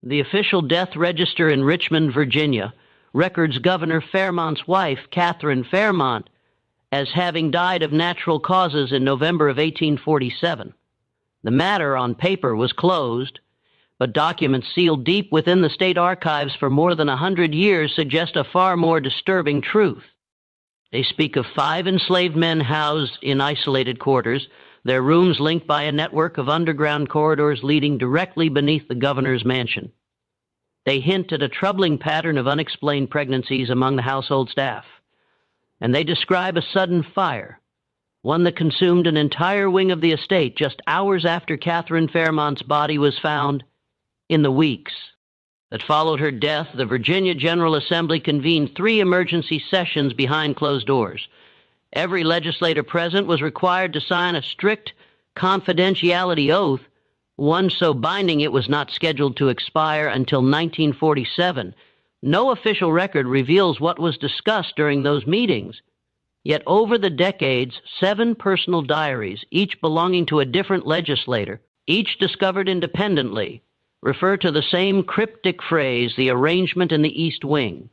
The official death register in Richmond, Virginia, records Governor Fairmont's wife, Catherine Fairmont, as having died of natural causes in November of 1847. The matter on paper was closed, but documents sealed deep within the state archives for more than 100 years suggest a far more disturbing truth. They speak of 5 enslaved men housed in isolated quarters, their rooms linked by a network of underground corridors leading directly beneath the governor's mansion. They hint at a troubling pattern of unexplained pregnancies among the household staff. And they describe a sudden fire, one that consumed an entire wing of the estate just hours after Catherine Fairmont's body was found. In the weeks that followed her death, the Virginia General Assembly convened 3 emergency sessions behind closed doors. Every legislator present was required to sign a strict confidentiality oath, one so binding it was not scheduled to expire until 1947. No official record reveals what was discussed during those meetings. Yet over the decades, 7 personal diaries, each belonging to a different legislator, each discovered independently, refer to the same cryptic phrase, the arrangement in the East Wing.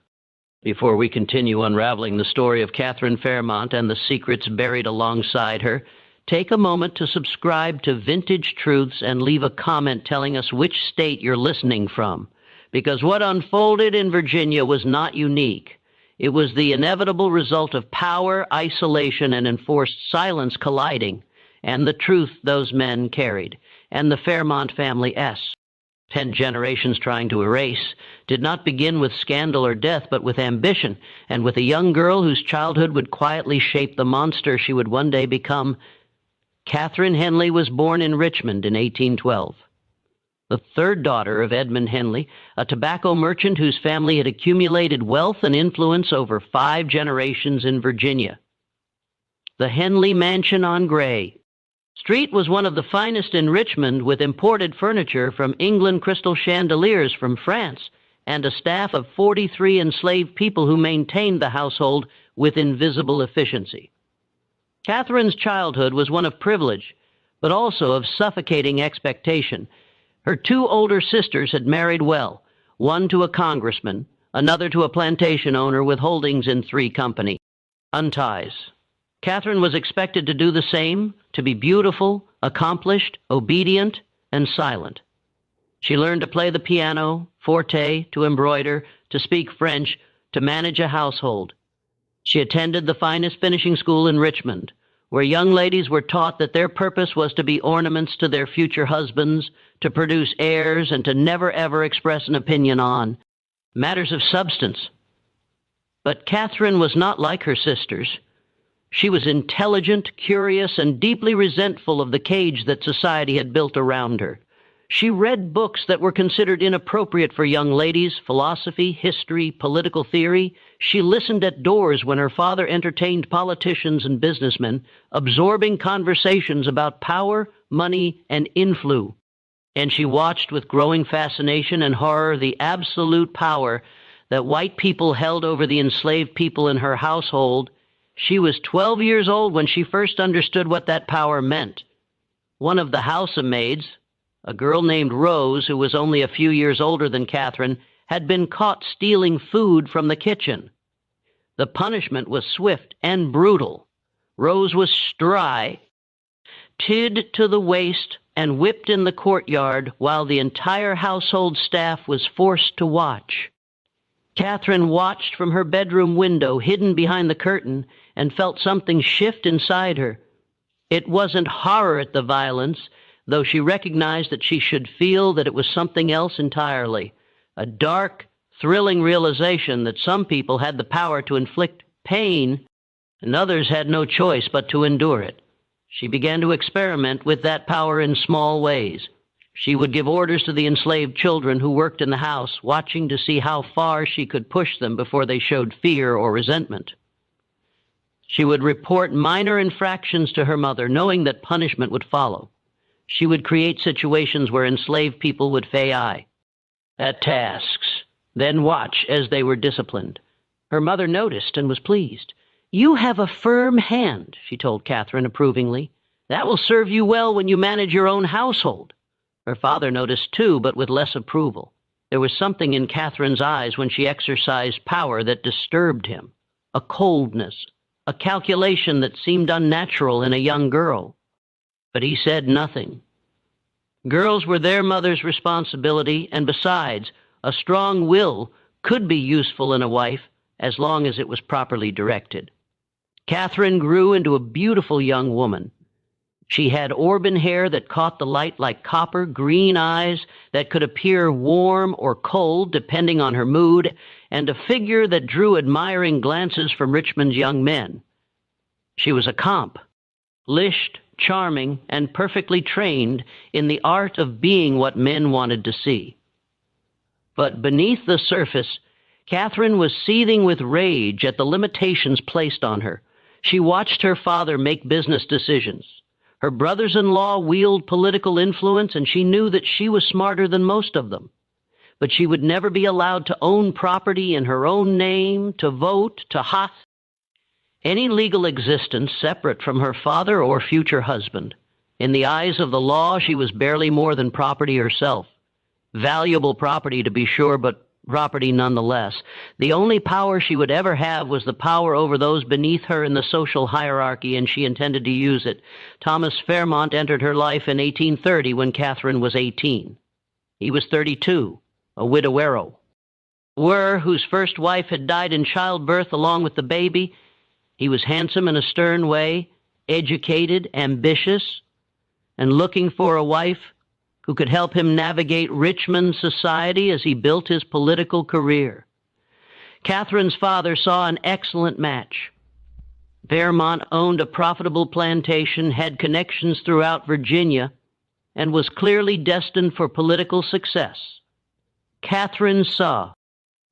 Before we continue unraveling the story of Catherine Fairmont and the secrets buried alongside her, take a moment to subscribe to Vintage Truths and leave a comment telling us which state you're listening from. Because what unfolded in Virginia was not unique. It was the inevitable result of power, isolation, and enforced silence colliding, and the truth those men carried, and the Fairmont family S. 10 generations trying to erase, did not begin with scandal or death, but with ambition, and with a young girl whose childhood would quietly shape the monster she would one day become. Catherine Henley was born in Richmond in 1812. The 3rd daughter of Edmund Henley, a tobacco merchant whose family had accumulated wealth and influence over 5 generations in Virginia. The Henley Mansion on Gray Street was one of the finest in Richmond, with imported furniture from England, crystal chandeliers from France, and a staff of 43 enslaved people who maintained the household with invisible efficiency. Catherine's childhood was one of privilege, but also of suffocating expectation. Her 2 older sisters had married well, one to a congressman, another to a plantation owner with holdings in 3 companies. Unties. Catherine was expected to do the same, to be beautiful, accomplished, obedient, and silent. She learned to play the piano, forte, to embroider, to speak French, to manage a household. She attended the finest finishing school in Richmond, where young ladies were taught that their purpose was to be ornaments to their future husbands, to produce heirs, and to never ever express an opinion on matters of substance. But Catherine was not like her sisters. She was intelligent, curious, and deeply resentful of the cage that society had built around her. She read books that were considered inappropriate for young ladies, philosophy, history, political theory. She listened at doors when her father entertained politicians and businessmen, absorbing conversations about power, money, and influence. And she watched with growing fascination and horror the absolute power that white people held over the enslaved people in her household. She was 12 years old when she first understood what that power meant. One of the housemaids, a girl named Rose, who was only a few years older than Catherine, had been caught stealing food from the kitchen. The punishment was swift and brutal. Rose was tied to the waist and whipped in the courtyard while the entire household staff was forced to watch. Catherine watched from her bedroom window, hidden behind the curtain, and felt something shift inside her. It wasn't horror at the violence, though she recognized that she should feel that it was something else entirely, a dark, thrilling realization that some people had the power to inflict pain and others had no choice but to endure it. She began to experiment with that power in small ways. She would give orders to the enslaved children who worked in the house, watching to see how far she could push them before they showed fear or resentment. She would report minor infractions to her mother, knowing that punishment would follow. She would create situations where enslaved people would fail at tasks, then watch as they were disciplined. Her mother noticed and was pleased. "You have a firm hand," she told Catherine approvingly. "That will serve you well when you manage your own household." Her father noticed too, but with less approval. There was something in Catherine's eyes when she exercised power that disturbed him, a coldness, a calculation that seemed unnatural in a young girl. But he said nothing. Girls were their mother's responsibility, and besides, a strong will could be useful in a wife as long as it was properly directed. Catherine grew into a beautiful young woman. She had auburn hair that caught the light like copper, green eyes that could appear warm or cold depending on her mood, and a figure that drew admiring glances from Richmond's young men. She was a comp, lished, charming, and perfectly trained in the art of being what men wanted to see. But beneath the surface, Catherine was seething with rage at the limitations placed on her. She watched her father make business decisions. Her brothers-in-law wield political influence, and she knew that she was smarter than most of them. But she would never be allowed to own property in her own name, to vote, to any legal existence separate from her father or future husband. In the eyes of the law, she was barely more than property herself. Valuable property, to be sure, but property nonetheless. The only power she would ever have was the power over those beneath her in the social hierarchy, and she intended to use it. Thomas Fairmont entered her life in 1830 when Catherine was 18. He was 32, a widowero. Whose first wife had died in childbirth along with the baby. He was handsome in a stern way, educated, ambitious, and looking for a wife who could help him navigate Richmond society as he built his political career. Catherine's father saw an excellent match. Fairmont owned a profitable plantation, had connections throughout Virginia, and was clearly destined for political success. Catherine saw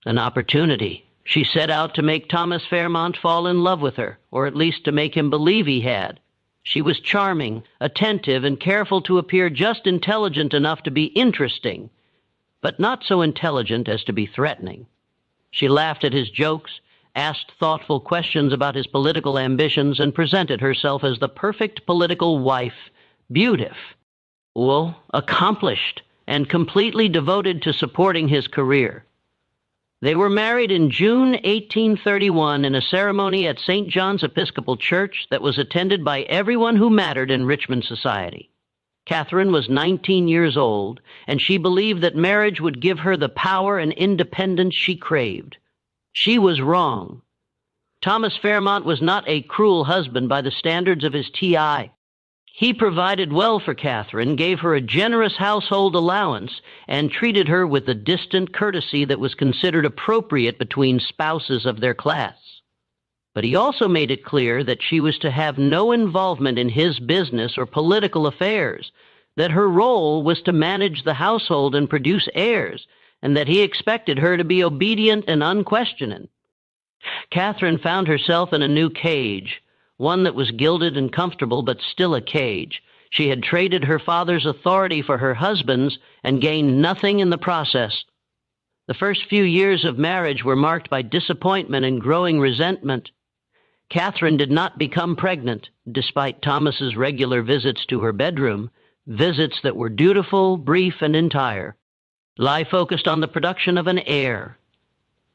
an opportunity. She set out to make Thomas Fairmont fall in love with her, or at least to make him believe he had. She was charming, attentive, and careful to appear just intelligent enough to be interesting, but not so intelligent as to be threatening. She laughed at his jokes, asked thoughtful questions about his political ambitions, and presented herself as the perfect political wife, beautiful, accomplished, and completely devoted to supporting his career. They were married in June 1831 in a ceremony at St. John's Episcopal Church that was attended by everyone who mattered in Richmond society. Catherine was 19 years old, and she believed that marriage would give her the power and independence she craved. She was wrong. Thomas Fairmont was not a cruel husband by the standards of his TI. He provided well for Catherine, gave her a generous household allowance, and treated her with the distant courtesy that was considered appropriate between spouses of their class. But he also made it clear that she was to have no involvement in his business or political affairs, that her role was to manage the household and produce heirs, and that he expected her to be obedient and unquestioning. Catherine found herself in a new cage, one that was gilded and comfortable, but still a cage. She had traded her father's authority for her husband's and gained nothing in the process. The first few years of marriage were marked by disappointment and growing resentment. Catherine did not become pregnant, despite Thomas's regular visits to her bedroom, visits that were dutiful, brief, and entire. Lie focused on the production of an heir.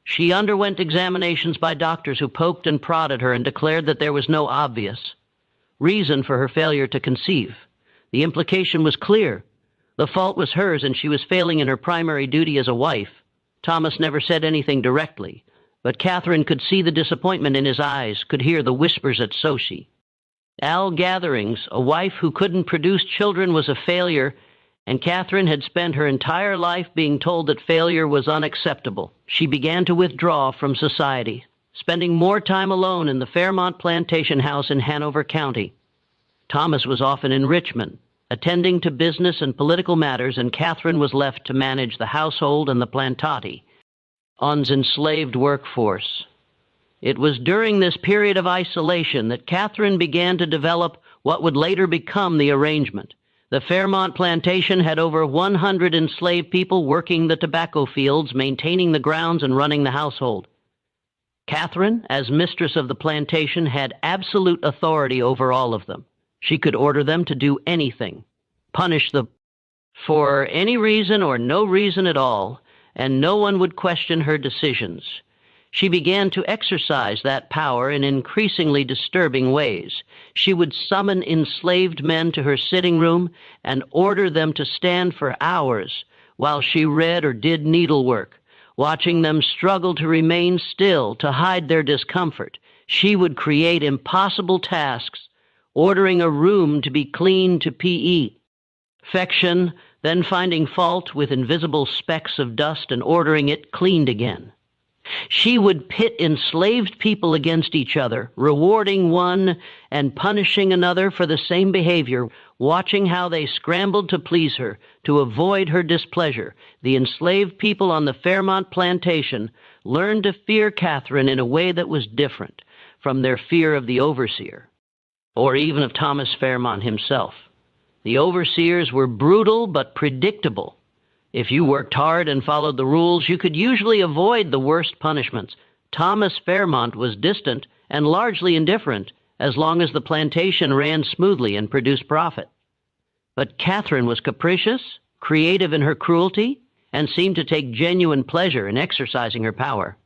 She underwent examinations by doctors who poked and prodded her and declared that there was no obvious reason for her failure to conceive. The implication was clear. The fault was hers, and she was failing in her primary duty as a wife. Thomas never said anything directly, but Catherine could see the disappointment in his eyes, could hear the whispers at Sochi. Al gatherings, a wife who couldn't produce children was a failure, and Catherine had spent her entire life being told that failure was unacceptable. She began to withdraw from society, spending more time alone in the Fairmont plantation house in Hanover County. Thomas was often in Richmond, attending to business and political matters, and Catherine was left to manage the household and the plantati, on's enslaved workforce. It was during this period of isolation that Catherine began to develop what would later become the arrangement. The Fairmont plantation had over 100 enslaved people working the tobacco fields, maintaining the grounds, and running the household. Catherine, as mistress of the plantation, had absolute authority over all of them. She could order them to do anything, punish them for any reason or no reason at all, and no one would question her decisions. She began to exercise that power in increasingly disturbing ways. She would summon enslaved men to her sitting room and order them to stand for hours while she read or did needlework, watching them struggle to remain still, to hide their discomfort. She would create impossible tasks, ordering a room to be cleaned to perfection, then finding fault with invisible specks of dust and ordering it cleaned again. She would pit enslaved people against each other, rewarding one and punishing another for the same behavior, watching how they scrambled to please her, to avoid her displeasure. The enslaved people on the Fairmont plantation learned to fear Catherine in a way that was different from their fear of the overseer, or even of Thomas Fairmont himself. The overseers were brutal but predictable. If you worked hard and followed the rules, you could usually avoid the worst punishments. Thomas Fairmont was distant and largely indifferent as long as the plantation ran smoothly and produced profit. But Catherine was capricious, creative in her cruelty, and seemed to take genuine pleasure in exercising her power.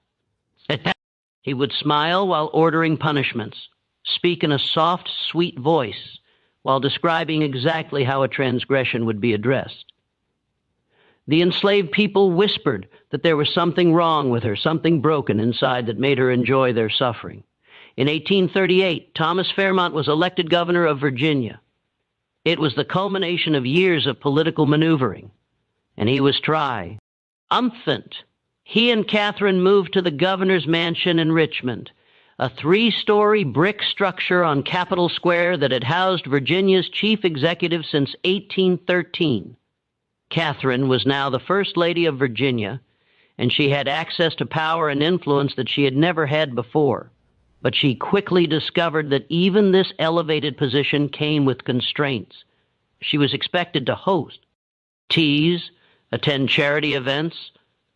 He would smile while ordering punishments, speak in a soft, sweet voice while describing exactly how a transgression would be addressed. The enslaved people whispered that there was something wrong with her, something broken inside that made her enjoy their suffering. In 1838, Thomas Fairmont was elected governor of Virginia. It was the culmination of years of political maneuvering, and he was triumphant. He and Catherine moved to the governor's mansion in Richmond, a 3-story brick structure on Capitol Square that had housed Virginia's chief executive since 1813. Catherine was now the First Lady of Virginia, and she had access to power and influence that she had never had before. But she quickly discovered that even this elevated position came with constraints. She was expected to host, tease, attend charity events,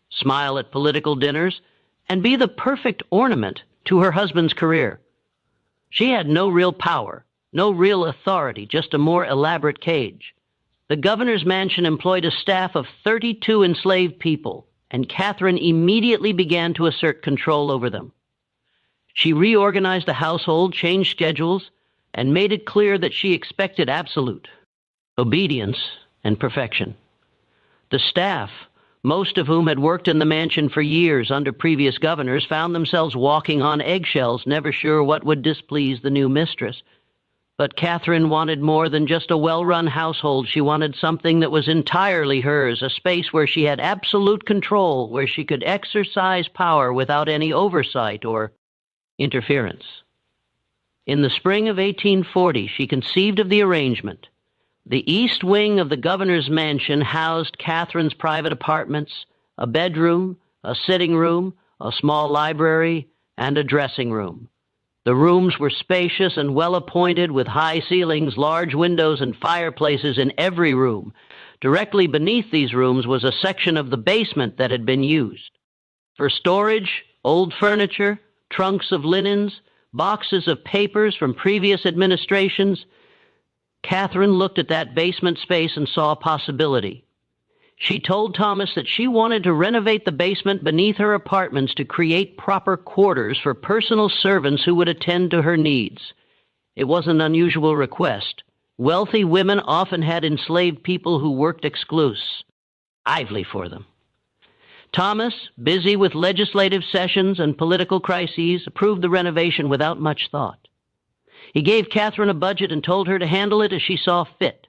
smile at political dinners, and be the perfect ornament to her husband's career. She had no real power, no real authority, just a more elaborate cage. The governor's mansion employed a staff of 32 enslaved people, and Catherine immediately began to assert control over them. She reorganized the household, changed schedules, and made it clear that she expected absolute obedience and perfection. The staff, most of whom had worked in the mansion for years under previous governors, found themselves walking on eggshells, never sure what would displease the new mistress. But Catherine wanted more than just a well-run household. She wanted something that was entirely hers, a space where she had absolute control, where she could exercise power without any oversight or interference. In the spring of 1840, she conceived of the arrangement. The east wing of the governor's mansion housed Catherine's private apartments, a bedroom, a sitting room, a small library, and a dressing room. The rooms were spacious and well-appointed, with high ceilings, large windows, and fireplaces in every room. Directly beneath these rooms was a section of the basement that had been used for storage, old furniture, trunks of linens, boxes of papers from previous administrations. Catherine looked at that basement space and saw a possibility. She told Thomas that she wanted to renovate the basement beneath her apartments to create proper quarters for personal servants who would attend to her needs. It was an unusual request. Wealthy women often had enslaved people who worked exclusively for them. Thomas, busy with legislative sessions and political crises, approved the renovation without much thought. He gave Catherine a budget and told her to handle it as she saw fit.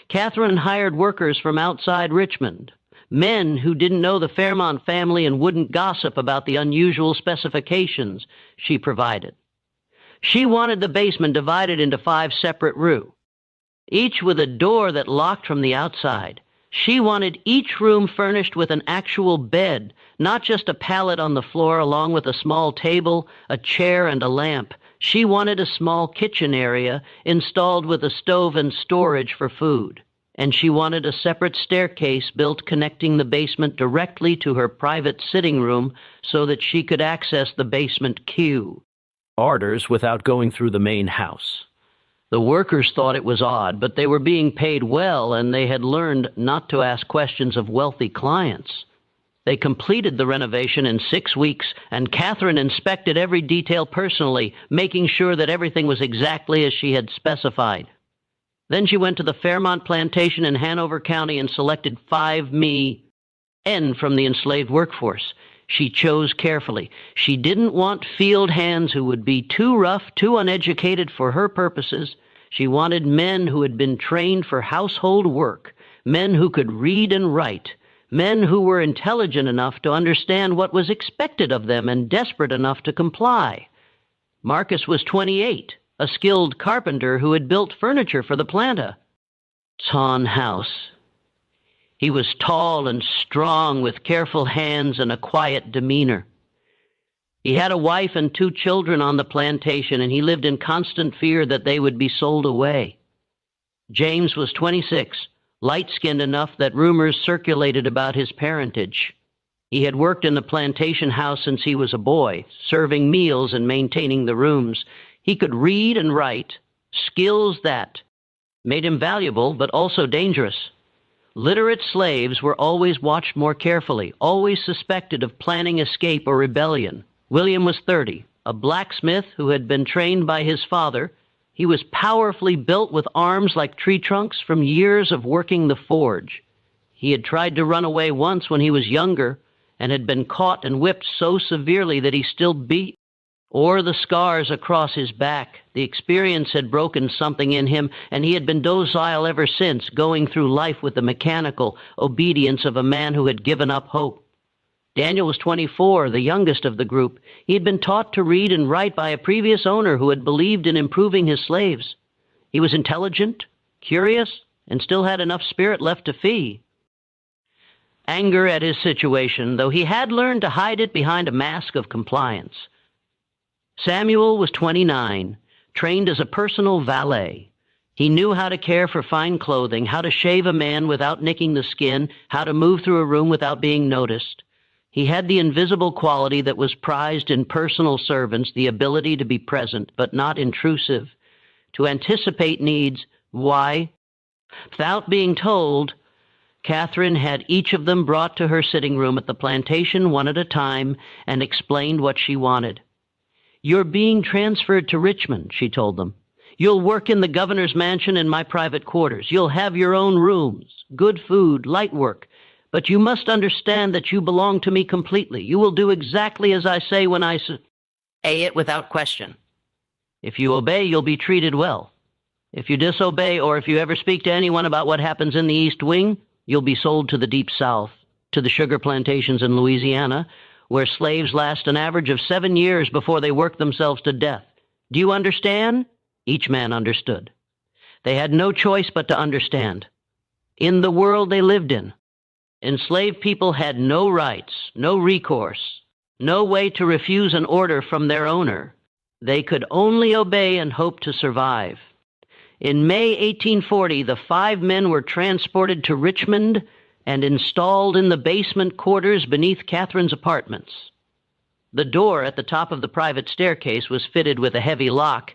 Catherine hired workers from outside Richmond, men who didn't know the Fairmont family and wouldn't gossip about the unusual specifications she provided. She wanted the basement divided into 5 separate rooms, each with a door that locked from the outside. She wanted each room furnished with an actual bed, not just a pallet on the floor along with a small table, a chair, and a lamp. She wanted a small kitchen area installed with a stove and storage for food. And she wanted a separate staircase built connecting the basement directly to her private sitting room so that she could access the basement queue orders without going through the main house. The workers thought it was odd, but they were being paid well, and they had learned not to ask questions of wealthy clients. They completed the renovation in 6 weeks, and Catherine inspected every detail personally, making sure that everything was exactly as she had specified. Then she went to the Fairmont plantation in Hanover County and selected 5 men from the enslaved workforce. She chose carefully. She didn't want field hands who would be too rough, too uneducated for her purposes. She wanted men who had been trained for household work, men who could read and write, men who were intelligent enough to understand what was expected of them and desperate enough to comply. Marcus was 28, a skilled carpenter who had built furniture for the planta. Ton House. He was tall and strong, with careful hands and a quiet demeanor. He had a wife and 2 children on the plantation, and he lived in constant fear that they would be sold away. James was 26, light-skinned enough that rumors circulated about his parentage. He had worked in the plantation house since he was a boy, serving meals and maintaining the rooms. He could read and write, skills that made him valuable but also dangerous. Literate slaves were always watched more carefully, always suspected of planning escape or rebellion. William was 30, a blacksmith who had been trained by his father. He was powerfully built with arms like tree trunks from years of working the forge. He had tried to run away once when he was younger and had been caught and whipped so severely that he still beat, or the scars across his back. The experience had broken something in him, and he had been docile ever since, going through life with the mechanical obedience of a man who had given up hope. Daniel was 24, the youngest of the group. He had been taught to read and write by a previous owner who had believed in improving his slaves. He was intelligent, curious, and still had enough spirit left to fee. Anger at his situation, though he had learned to hide it behind a mask of compliance. Samuel was 29, trained as a personal valet. He knew how to care for fine clothing, how to shave a man without nicking the skin, how to move through a room without being noticed. He had the invisible quality that was prized in personal servants, the ability to be present but not intrusive, to anticipate needs. Why? Without being told, Catherine had each of them brought to her sitting room at the plantation one at a time and explained what she wanted. "You're being transferred to Richmond," she told them. "You'll work in the governor's mansion in my private quarters. You'll have your own rooms, good food, light work. But you must understand that you belong to me completely. You will do exactly as I say when I say it without question. If you obey, you'll be treated well. If you disobey, or if you ever speak to anyone about what happens in the East Wing, you'll be sold to the Deep South, to the sugar plantations in Louisiana, where slaves last an average of 7 years before they work themselves to death. Do you understand?" Each man understood. They had no choice but to understand. In the world they lived in, enslaved people had no rights, no recourse, no way to refuse an order from their owner. They could only obey and hope to survive. In May 1840, the 5 men were transported to Richmond and installed in the basement quarters beneath Catherine's apartments. The door at the top of the private staircase was fitted with a heavy lock,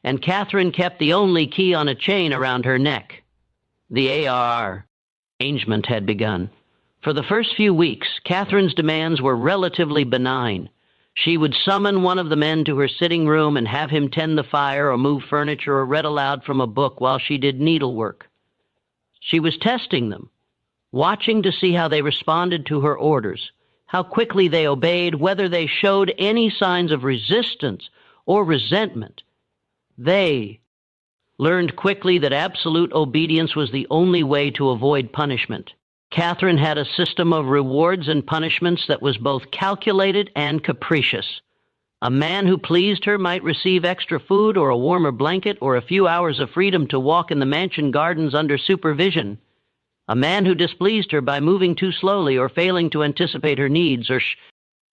and Catherine kept the only key on a chain around her neck. The arrangement had begun. For the first few weeks, Catherine's demands were relatively benign. She would summon one of the men to her sitting room and have him tend the fire or move furniture or read aloud from a book while she did needlework. She was testing them, watching to see how they responded to her orders, how quickly they obeyed, whether they showed any signs of resistance or resentment. They learned quickly that absolute obedience was the only way to avoid punishment. Catherine had a system of rewards and punishments that was both calculated and capricious. A man who pleased her might receive extra food or a warmer blanket or a few hours of freedom to walk in the mansion gardens under supervision. A man who displeased her by moving too slowly or failing to anticipate her needs or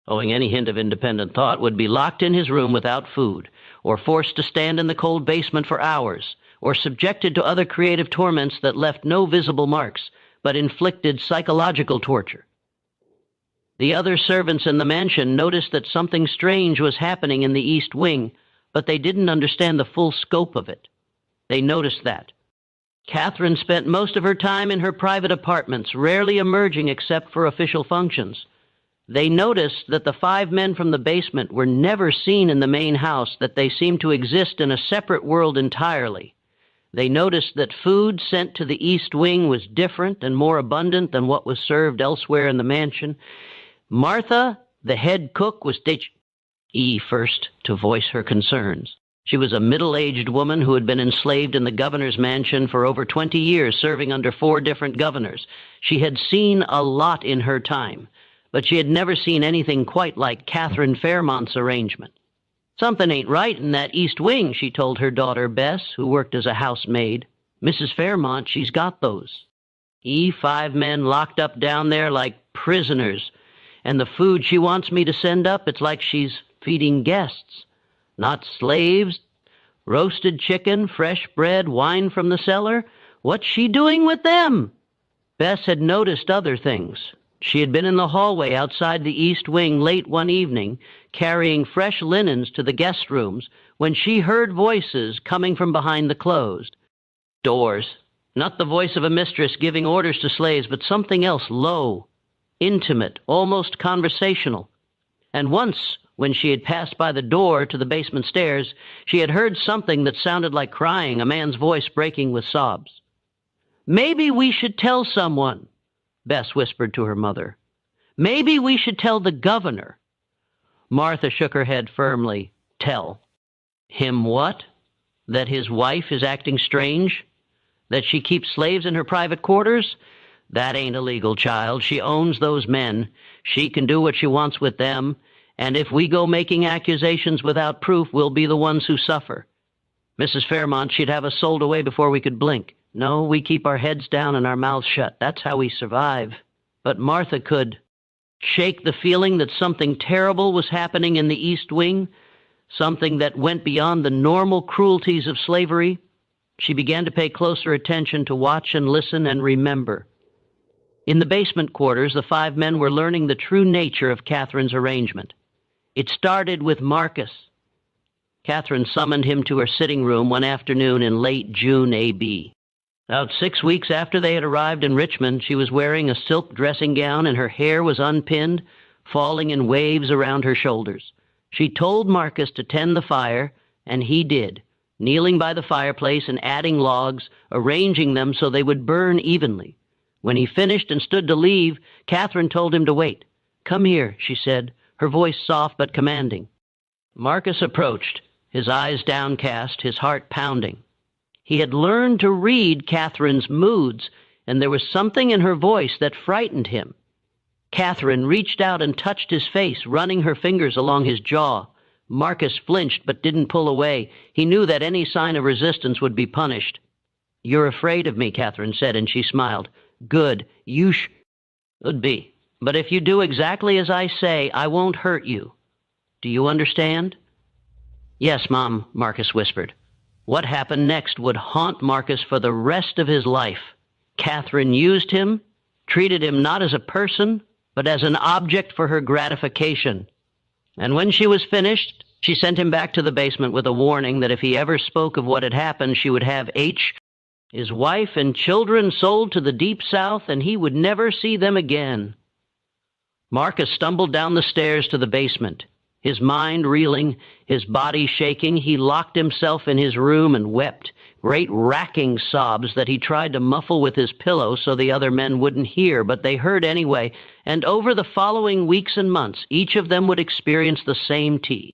showing any hint of independent thought would be locked in his room without food, or forced to stand in the cold basement for hours, or subjected to other creative torments that left no visible marks, but inflicted psychological torture. The other servants in the mansion noticed that something strange was happening in the East Wing, but they didn't understand the full scope of it. They noticed that Catherine spent most of her time in her private apartments, rarely emerging except for official functions. They noticed that the 5 men from the basement were never seen in the main house, that they seemed to exist in a separate world entirely. They noticed that food sent to the East Wing was different and more abundant than what was served elsewhere in the mansion. Martha, the head cook, was first to voice her concerns. She was a middle-aged woman who had been enslaved in the governor's mansion for over 20 years, serving under 4 different governors. She had seen a lot in her time, but she had never seen anything quite like Catherine Fairmont's arrangement. "Something ain't right in that East Wing," she told her daughter Bess, who worked as a housemaid. "Mrs. Fairmont, she's got those. 5 men locked up down there like prisoners, and the food she wants me to send up, it's like she's feeding guests. Not slaves. Roasted chicken, fresh bread, wine from the cellar. What's she doing with them?" Bess had noticed other things. She had been in the hallway outside the East Wing late one evening, carrying fresh linens to the guest rooms, when she heard voices coming from behind the closed doors. Not the voice of a mistress giving orders to slaves, but something else, low, intimate, almost conversational. And once, when she had passed by the door to the basement stairs, she had heard something that sounded like crying, a man's voice breaking with sobs. "Maybe we should tell someone," Bess whispered to her mother. "Maybe we should tell the governor." Martha shook her head firmly. "Tell him what? That his wife is acting strange? That she keeps slaves in her private quarters? That ain't illegal, child. She owns those men. She can do what she wants with them. And if we go making accusations without proof, we'll be the ones who suffer. Mrs. Fairmont, she'd have us sold away before we could blink. No, we keep our heads down and our mouths shut. That's how we survive." But Martha could shake the feeling that something terrible was happening in the East Wing, something that went beyond the normal cruelties of slavery. She began to pay closer attention, to watch and listen and remember. In the basement quarters, the 5 men were learning the true nature of Catherine's arrangement. It started with Marcus. Catherine summoned him to her sitting room one afternoon in late June A.B. About 6 weeks after they had arrived in Richmond, she was wearing a silk dressing gown and her hair was unpinned, falling in waves around her shoulders. She told Marcus to tend the fire, and he did, kneeling by the fireplace and adding logs, arranging them so they would burn evenly. When he finished and stood to leave, Catherine told him to wait. "Come here," she said, her voice soft but commanding. Marcus approached, his eyes downcast, his heart pounding. He had learned to read Catherine's moods, and there was something in her voice that frightened him. Catherine reached out and touched his face, running her fingers along his jaw. Marcus flinched but didn't pull away. He knew that any sign of resistance would be punished. "You're afraid of me," Catherine said, and she smiled. "Good. You should be. But if you do exactly as I say, I won't hurt you. Do you understand?" "Yes, Mom," Marcus whispered. What happened next would haunt Marcus for the rest of his life. Catherine used him, treated him not as a person, but as an object for her gratification. And when she was finished, she sent him back to the basement with a warning that if he ever spoke of what had happened, she would have his wife and children sold to the Deep South, and he would never see them again. Marcus stumbled down the stairs to the basement. His mind reeling, his body shaking, he locked himself in his room and wept, great racking sobs that he tried to muffle with his pillow so the other men wouldn't hear, but they heard anyway, and over the following weeks and months, each of them would experience the same tea.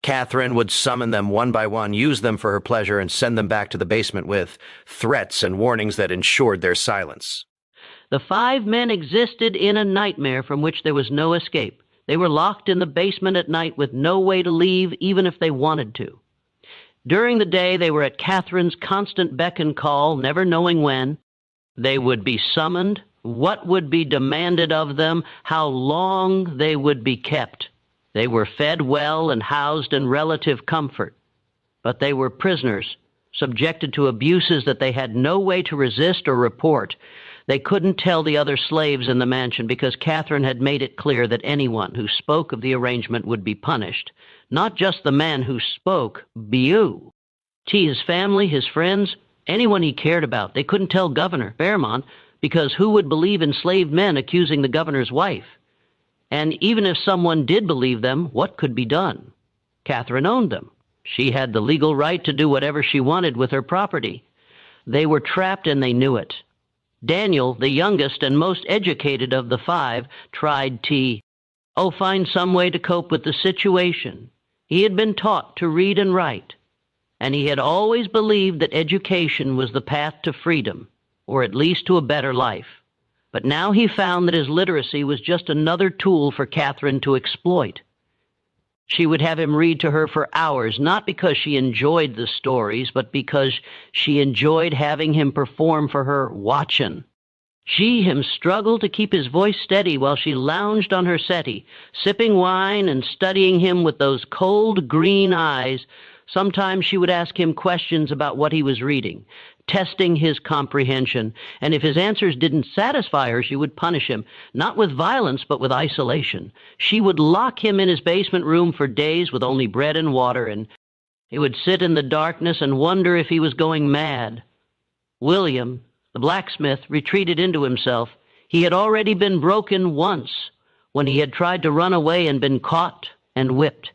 Catherine would summon them one by one, use them for her pleasure, and send them back to the basement with threats and warnings that ensured their silence. The 5 men existed in a nightmare from which there was no escape. They were locked in the basement at night with no way to leave, even if they wanted to. During the day, they were at Catherine's constant beck and call, never knowing when. They would be summoned, what would be demanded of them, how long they would be kept. They were fed well and housed in relative comfort. But they were prisoners, subjected to abuses that they had no way to resist or report. They couldn't tell the other slaves in the mansion because Catherine had made it clear that anyone who spoke of the arrangement would be punished. Not just the man who spoke, Biu. His family, his friends, anyone he cared about. They couldn't tell Governor Fairmont because who would believe enslaved men accusing the governor's wife? And even if someone did believe them, what could be done? Catherine owned them. She had the legal right to do whatever she wanted with her property. They were trapped and they knew it. Daniel, the youngest and most educated of the five, tried to find some way to cope with the situation. He had been taught to read and write, and he had always believed that education was the path to freedom, or at least to a better life. But now he found that his literacy was just another tool for Catherine to exploit. She would have him read to her for hours, not because she enjoyed the stories, but because she enjoyed having him perform for her watchin'. Him struggled to keep his voice steady while she lounged on her settee, sipping wine and studying him with those cold green eyes. Sometimes she would ask him questions about what he was reading, testing his comprehension, and if his answers didn't satisfy her, she would punish him, not with violence, but with isolation. She would lock him in his basement room for days with only bread and water, and he would sit in the darkness and wonder if he was going mad. William, the blacksmith, retreated into himself. He had already been broken once, when he had tried to run away and been caught and whipped.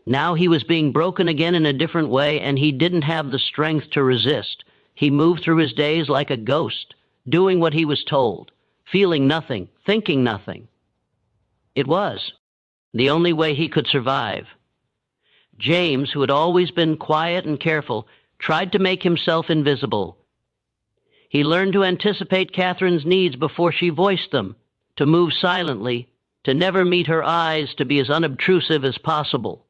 Now he was being broken again in a different way, and he didn't have the strength to resist. He moved through his days like a ghost, doing what he was told, feeling nothing, thinking nothing. It was the only way he could survive. James, who had always been quiet and careful, tried to make himself invisible. He learned to anticipate Catherine's needs before she voiced them, to move silently, to never meet her eyes, to be as unobtrusive as possible.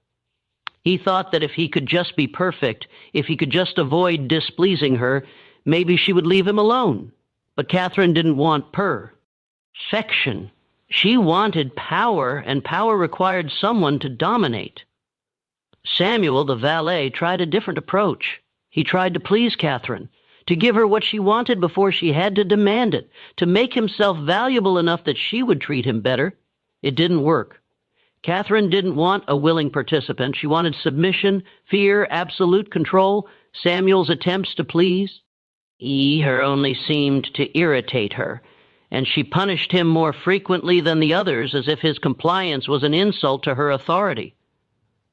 He thought that if he could just be perfect, if he could just avoid displeasing her, maybe she would leave him alone. But Catherine didn't want perfection. She wanted power, and power required someone to dominate. Samuel, the valet, tried a different approach. He tried to please Catherine, to give her what she wanted before she had to demand it, to make himself valuable enough that she would treat him better. It didn't work. Catherine didn't want a willing participant. She wanted submission, fear, absolute control. Samuel's attempts to please her only seemed to irritate her, and she punished him more frequently than the others, as if his compliance was an insult to her authority.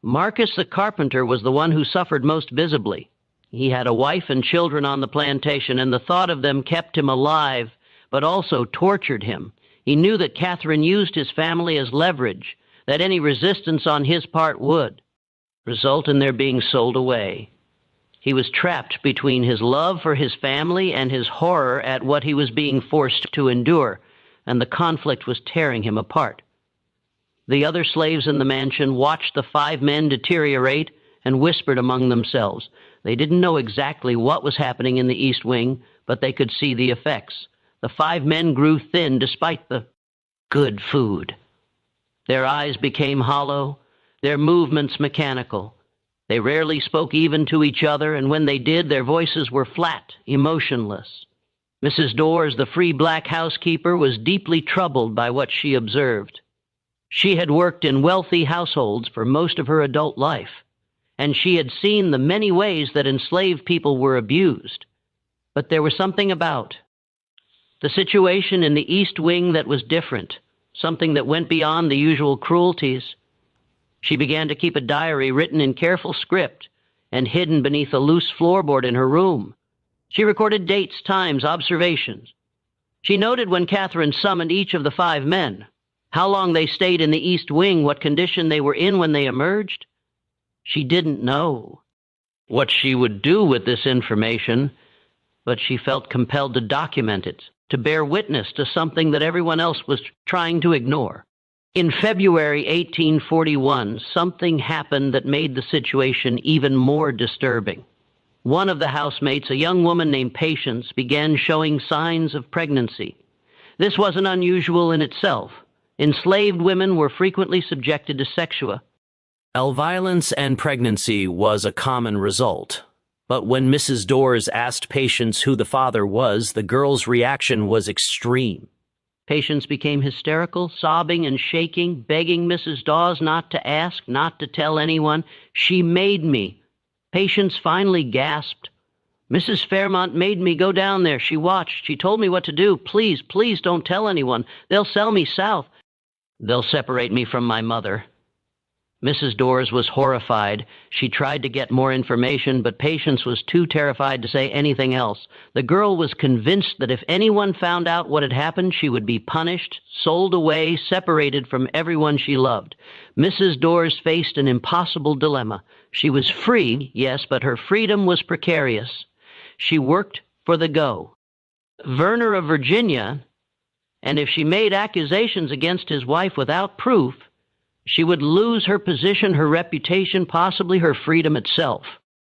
Marcus the carpenter was the one who suffered most visibly. He had a wife and children on the plantation, and the thought of them kept him alive, but also tortured him. He knew that Catherine used his family as leverage, that any resistance on his part would result in their being sold away. He was trapped between his love for his family and his horror at what he was being forced to endure, and the conflict was tearing him apart. The other slaves in the mansion watched the five men deteriorate and whispered among themselves. They didn't know exactly what was happening in the East Wing, but they could see the effects. The five men grew thin despite the good food. Their eyes became hollow, their movements mechanical. They rarely spoke even to each other, and when they did, their voices were flat, emotionless. Mrs. Dawes, the free black housekeeper, was deeply troubled by what she observed. She had worked in wealthy households for most of her adult life, and she had seen the many ways that enslaved people were abused. But there was something about the situation in the East Wing that was different, something that went beyond the usual cruelties. She began to keep a diary written in careful script and hidden beneath a loose floorboard in her room. She recorded dates, times, observations. She noted when Catherine summoned each of the five men, how long they stayed in the East Wing, what condition they were in when they emerged. She didn't know what she would do with this information, but she felt compelled to document it, to bear witness to something that everyone else was trying to ignore. In February 1841, something happened that made the situation even more disturbing. One of the housemates, a young woman named Patience, began showing signs of pregnancy. This wasn't unusual in itself. Enslaved women were frequently subjected to sexual Violence and pregnancy was a common result. But when Mrs. Dawes asked Patience who the father was, the girl's reaction was extreme. Patience became hysterical, sobbing and shaking, begging Mrs. Dawes not to ask, not to tell anyone. She made me. Patience finally gasped, Mrs. Fairmont made me go down there. She watched. She told me what to do. Please, please don't tell anyone. They'll sell me south. They'll separate me from my mother. Mrs. Dawes was horrified. She tried to get more information, but Patience was too terrified to say anything else. The girl was convinced that if anyone found out what had happened, she would be punished, sold away, separated from everyone she loved. Mrs. Dawes faced an impossible dilemma. She was free, yes, but her freedom was precarious. She worked for the go. Werner of Virginia, and if she made accusations against his wife without proof, she would lose her position, her reputation, possibly her freedom itself.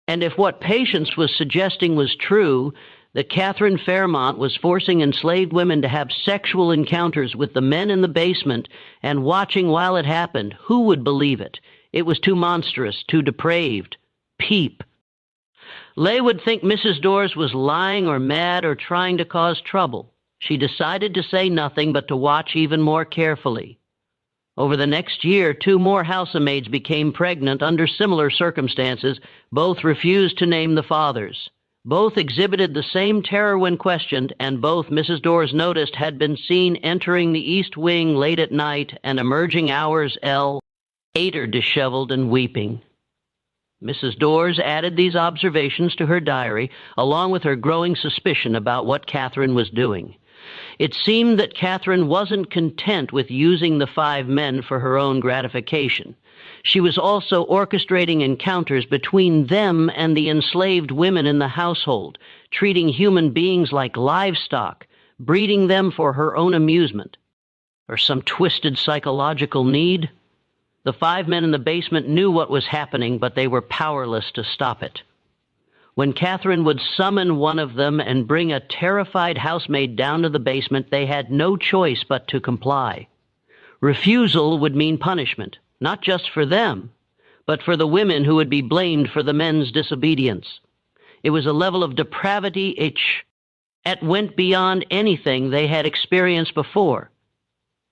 And if what Patience was suggesting was true, that Catherine Fairmont was forcing enslaved women to have sexual encounters with the men in the basement and watching while it happened, who would believe it? It was too monstrous, too depraved. Peep. Leigh would think Mrs. Dawes was lying or mad or trying to cause trouble. She decided to say nothing but to watch even more carefully. Over the next year, 2 more housemaids became pregnant under similar circumstances. Both refused to name the fathers. Both exhibited the same terror when questioned, and both, Mrs. Dawes noticed, had been seen entering the east wing late at night and emerging hours later disheveled and weeping. Mrs. Dawes added these observations to her diary, along with her growing suspicion about what Catherine was doing. It seemed that Catherine wasn't content with using the 5 men for her own gratification. She was also orchestrating encounters between them and the enslaved women in the household, treating human beings like livestock, breeding them for her own amusement. Or some twisted psychological need? The 5 men in the basement knew what was happening, but they were powerless to stop it. When Catherine would summon one of them and bring a terrified housemaid down to the basement, they had no choice but to comply. Refusal would mean punishment, not just for them, but for the women who would be blamed for the men's disobedience. It was a level of depravity that went beyond anything they had experienced before.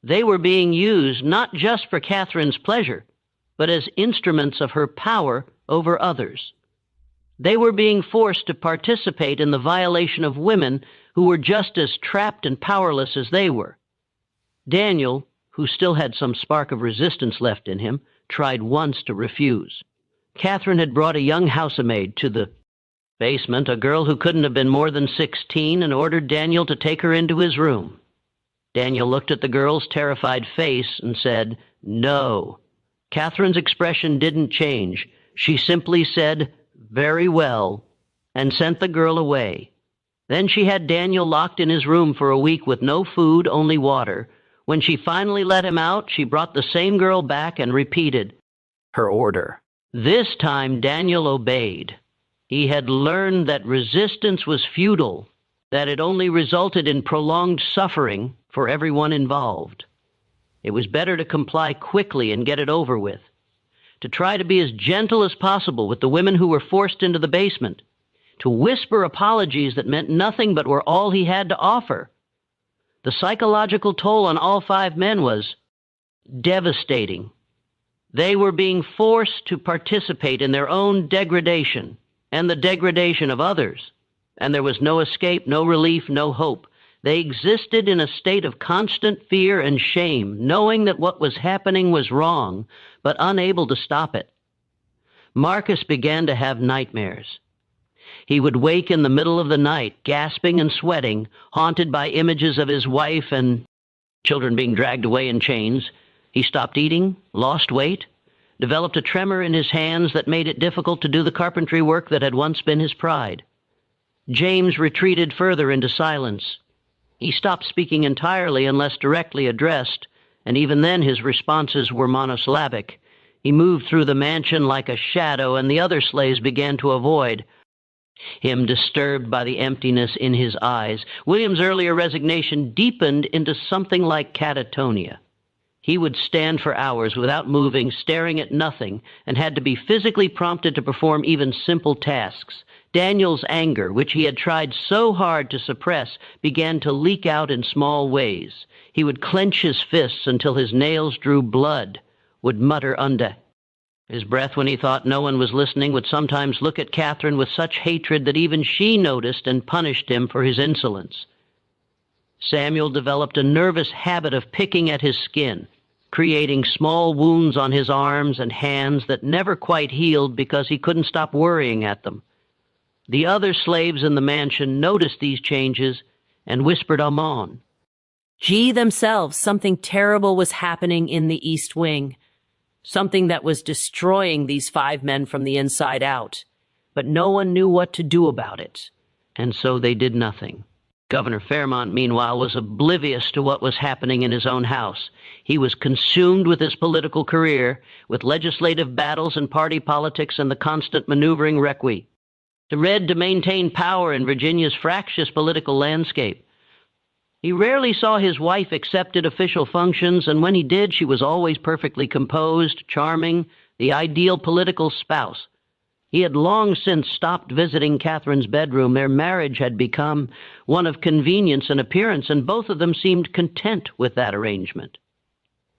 They were being used not just for Catherine's pleasure, but as instruments of her power over others. They were being forced to participate in the violation of women who were just as trapped and powerless as they were. Daniel, who still had some spark of resistance left in him, tried once to refuse. Catherine had brought a young housemaid to the basement, a girl who couldn't have been more than 16, and ordered Daniel to take her into his room. Daniel looked at the girl's terrified face and said, "No." Catherine's expression didn't change. She simply said, "Very well," and sent the girl away. Then she had Daniel locked in his room for a week with no food, only water. When she finally let him out, she brought the same girl back and repeated her order. This time Daniel obeyed. He had learned that resistance was futile, that it only resulted in prolonged suffering for everyone involved. It was better to comply quickly and get it over with, to try to be as gentle as possible with the women who were forced into the basement, to whisper apologies that meant nothing but were all he had to offer. The psychological toll on all 5 men was devastating. They were being forced to participate in their own degradation and the degradation of others, and there was no escape, no relief, no hope. They existed in a state of constant fear and shame, knowing that what was happening was wrong, but unable to stop it. Marcus began to have nightmares. He would wake in the middle of the night, gasping and sweating, haunted by images of his wife and children being dragged away in chains. He stopped eating, lost weight, developed a tremor in his hands that made it difficult to do the carpentry work that had once been his pride. James retreated further into silence. He stopped speaking entirely unless directly addressed, and even then his responses were monosyllabic. He moved through the mansion like a shadow, and the other slaves began to avoid him, disturbed by the emptiness in his eyes. William's earlier resignation deepened into something like catatonia. He would stand for hours without moving, staring at nothing, and had to be physically prompted to perform even simple tasks. Daniel's anger, which he had tried so hard to suppress, began to leak out in small ways. He would clench his fists until his nails drew blood, would mutter under His breath, when he thought no one was listening, would sometimes look at Catherine with such hatred that even she noticed and punished him for his insolence. Samuel developed a nervous habit of picking at his skin, creating small wounds on his arms and hands that never quite healed because he couldn't stop worrying at them. The other slaves in the mansion noticed these changes and whispered amen. Gee, themselves, something terrible was happening in the East Wing. Something that was destroying these 5 men from the inside out. But no one knew what to do about it. And so they did nothing. Governor Fairmont, meanwhile, was oblivious to what was happening in his own house. He was consumed with his political career, with legislative battles and party politics and the constant maneuvering requie. To maintain power in Virginia's fractious political landscape. He rarely saw his wife accept at official functions, and when he did, she was always perfectly composed, charming, the ideal political spouse. He had long since stopped visiting Catherine's bedroom. Their marriage had become one of convenience and appearance, and both of them seemed content with that arrangement.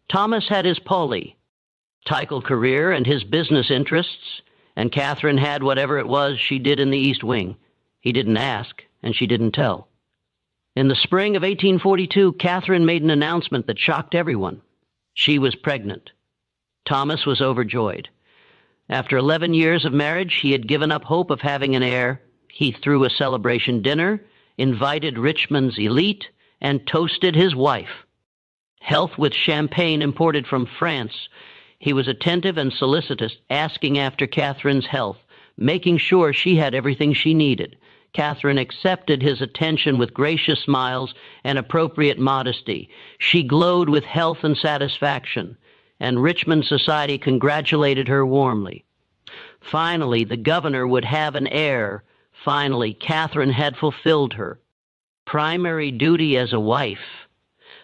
Thomas had his Polly, title career, and his business interests, and Catherine had whatever it was she did in the East Wing. He didn't ask, and she didn't tell. In the spring of 1842, Catherine made an announcement that shocked everyone. She was pregnant. Thomas was overjoyed. After 11 years of marriage, he had given up hope of having an heir. He threw a celebration dinner, invited Richmond's elite, and toasted his wife. Health with champagne imported from France. He was attentive and solicitous, asking after Catherine's health, making sure she had everything she needed. Catherine accepted his attention with gracious smiles and appropriate modesty. She glowed with health and satisfaction, and Richmond society congratulated her warmly. Finally, the governor would have an heir. Finally, Catherine had fulfilled her primary duty as a wife.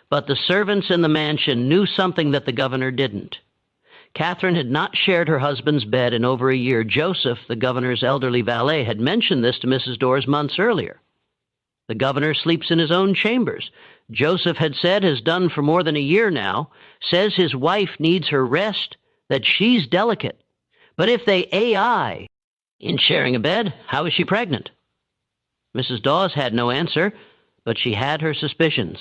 But the servants in the mansion knew something that the governor didn't. Catherine had not shared her husband's bed in over a year. Joseph, the governor's elderly valet, had mentioned this to Mrs. Dawes months earlier. The governor sleeps in his own chambers. Joseph had said, has done for more than a year now, says his wife needs her rest, that she's delicate. But if they AI in sharing a bed, how is she pregnant? Mrs. Dawes had no answer, but she had her suspicions.